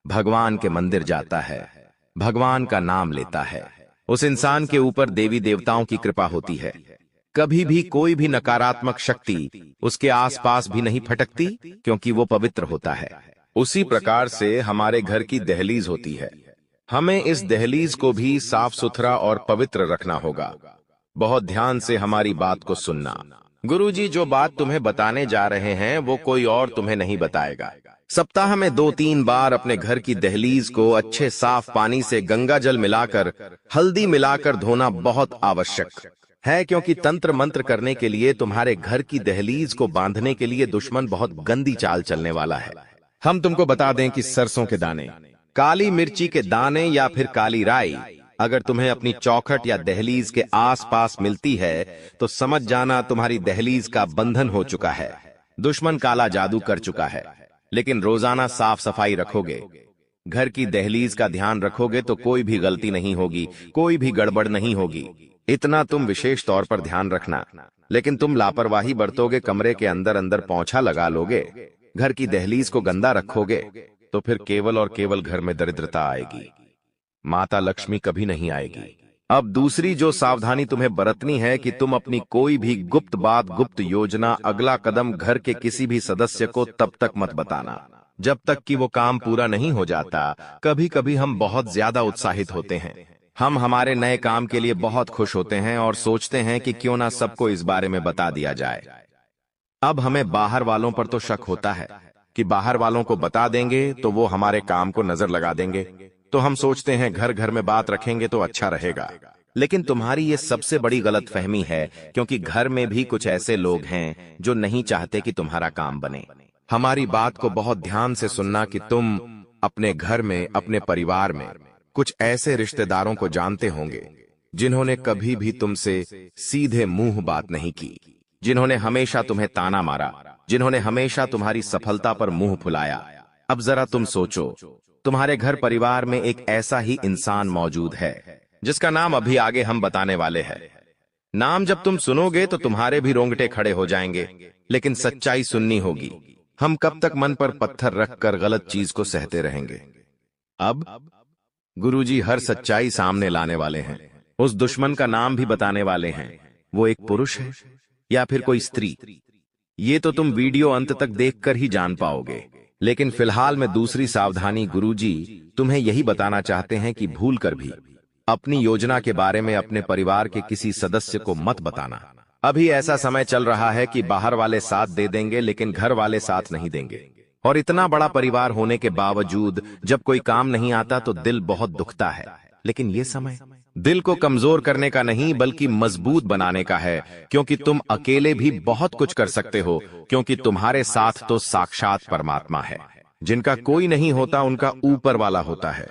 भगवान के मंदिर जाता है, भगवान का नाम लेता है, उस इंसान के ऊपर देवी देवताओं की कृपा होती है। कभी भी कोई भी नकारात्मक शक्ति उसके आसपास भी नहीं फटकती, क्योंकि वो पवित्र होता है। उसी प्रकार से हमारे घर की दहलीज होती है। हमें इस दहलीज को भी साफ सुथरा और पवित्र रखना होगा। बहुत ध्यान से हमारी बात को सुनना। गुरुजी जो बात तुम्हें बताने जा रहे हैं वो कोई और तुम्हें नहीं बताएगा। सप्ताह में 2-3 बार अपने घर की दहलीज को अच्छे साफ पानी से गंगा जल मिलाकर, हल्दी मिलाकर धोना बहुत आवश्यक है, क्योंकि तंत्र मंत्र करने के लिए तुम्हारे घर की दहलीज को बांधने के लिए दुश्मन बहुत गंदी चाल चलने वाला है। हम तुमको बता दें कि सरसों के दाने, काली मिर्ची के दाने या फिर काली राई अगर तुम्हें अपनी चौखट या दहलीज के आसपास मिलती है तो समझ जाना तुम्हारी दहलीज का बंधन हो चुका है। दुश्मन काला जादू कर चुका है। लेकिन रोजाना साफ सफाई रखोगे, घर की दहलीज का ध्यान रखोगे तो कोई भी गलती नहीं होगी, कोई भी गड़बड़ नहीं होगी। इतना तुम विशेष तौर पर ध्यान रखना। लेकिन तुम लापरवाही बरतोगे, कमरे के अंदर अंदर पोंछा लगा लोगे, घर की दहलीज को गंदा रखोगे, तो फिर केवल और केवल घर में दरिद्रता आएगी, माता लक्ष्मी कभी नहीं आएगी। अब दूसरी जो सावधानी तुम्हें बरतनी है कि तुम अपनी कोई भी गुप्त बात, गुप्त योजना, अगला कदम घर के किसी भी सदस्य को तब तक मत बताना जब तक कि वो काम पूरा नहीं हो जाता। कभी कभी हम बहुत ज्यादा उत्साहित होते हैं, हम हमारे नए काम के लिए बहुत खुश होते हैं और सोचते हैं कि क्यों ना सबको इस बारे में बता दिया जाए। अब हमें बाहर वालों पर तो शक होता है कि बाहर वालों को बता देंगे तो वो हमारे काम को नजर लगा देंगे, तो हम सोचते हैं घर घर में बात रखेंगे तो अच्छा रहेगा। लेकिन तुम्हारी ये सबसे बड़ी गलतफहमी है, क्योंकि घर में भी कुछ ऐसे लोग हैं जो नहीं चाहते कि तुम्हारा काम बने। हमारी बात को बहुत ध्यान से सुनना कि तुम अपने घर में, अपने परिवार में कुछ ऐसे रिश्तेदारों को जानते होंगे जिन्होंने कभी भी तुमसे सीधे मुंह बात नहीं की, जिन्होंने हमेशा तुम्हें ताना मारा, जिन्होंने हमेशा तुम्हारी सफलता पर मुंह फुलाया। अब जरा तुम सोचो, तुम्हारे घर परिवार में एक ऐसा ही इंसान मौजूद है जिसका नाम अभी आगे हम बताने वाले हैं। नाम जब तुम सुनोगे तो तुम्हारे भी रोंगटे खड़े हो जाएंगे, लेकिन सच्चाई सुननी होगी। हम कब तक मन पर पत्थर रखकर गलत चीज को सहते रहेंगे? अब गुरुजी हर सच्चाई सामने लाने वाले हैं। उस दुश्मन का नाम भी बताने वाले हैं। वो एक पुरुष है या फिर कोई स्त्री, ये तो तुम वीडियो अंत तक देखकर ही जान पाओगे। लेकिन फिलहाल में दूसरी सावधानी गुरुजी तुम्हें यही बताना चाहते हैं कि भूल कर भी अपनी योजना के बारे में अपने परिवार के किसी सदस्य को मत बताना। अभी ऐसा समय चल रहा है कि बाहर वाले साथ दे देंगे लेकिन घर वाले साथ नहीं देंगे, और इतना बड़ा परिवार होने के बावजूद जब कोई काम नहीं आता तो दिल बहुत दुखता है। लेकिन ये समय दिल को कमजोर करने का नहीं बल्कि मजबूत बनाने का है, क्योंकि तुम अकेले भी बहुत कुछ कर सकते हो, क्योंकि तुम्हारे साथ तो साक्षात परमात्मा है। जिनका कोई नहीं होता उनका ऊपर वाला होता है।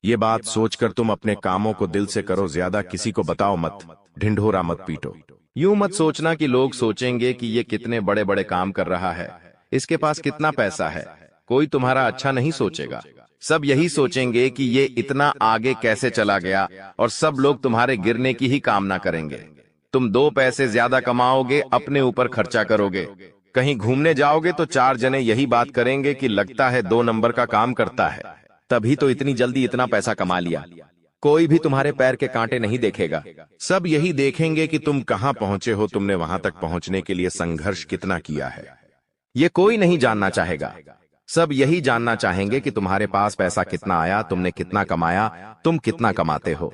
ये बात सोचकर तुम अपने कामों को दिल से करो, ज्यादा किसी को बताओ मत, ढिंढोरा मत पीटो। यूं मत सोचना कि लोग सोचेंगे कि ये कितने बड़े बड़े काम कर रहा है, इसके पास कितना पैसा है। कोई तुम्हारा अच्छा नहीं सोचेगा, सब यही सोचेंगे कि ये इतना आगे कैसे चला गया, और सब लोग तुम्हारे गिरने की ही कामना करेंगे। तुम 2 पैसे ज्यादा कमाओगे, अपने ऊपर खर्चा करोगे, कहीं घूमने जाओगे तो 4 जने यही बात करेंगे कि लगता है 2 नंबर का काम करता है, तभी तो इतनी जल्दी इतना पैसा कमा लिया। कोई भी तुम्हारे पैर के कांटे नहीं देखेगा, सब यही देखेंगे कि तुम कहां पहुंचे हो, तुमने वहां तक पहुंचने के लिए संघर्ष कितना किया है। ये कोई नहीं जानना चाहेगा, सब यही जानना चाहेंगे कि तुम्हारे पास पैसा कितना आया, तुमने कितना कमाया, तुम कितना कमाते हो।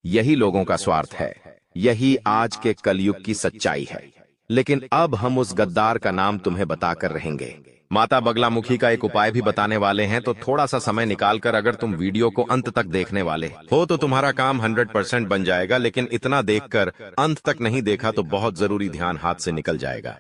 यही लोगों का स्वार्थ है, यही आज के कलयुग की सच्चाई है। लेकिन अब हम उस गद्दार का नाम तुम्हें बताकर रहेंगे। माता बगलामुखी का एक उपाय भी बताने वाले हैं, तो थोड़ा सा समय निकालकर अगर तुम वीडियो को अंत तक देखने वाले हो तो तुम्हारा काम 100% बन जाएगा। लेकिन इतना देखकर अंत तक नहीं देखा तो बहुत जरूरी ध्यान हाथ से निकल जाएगा।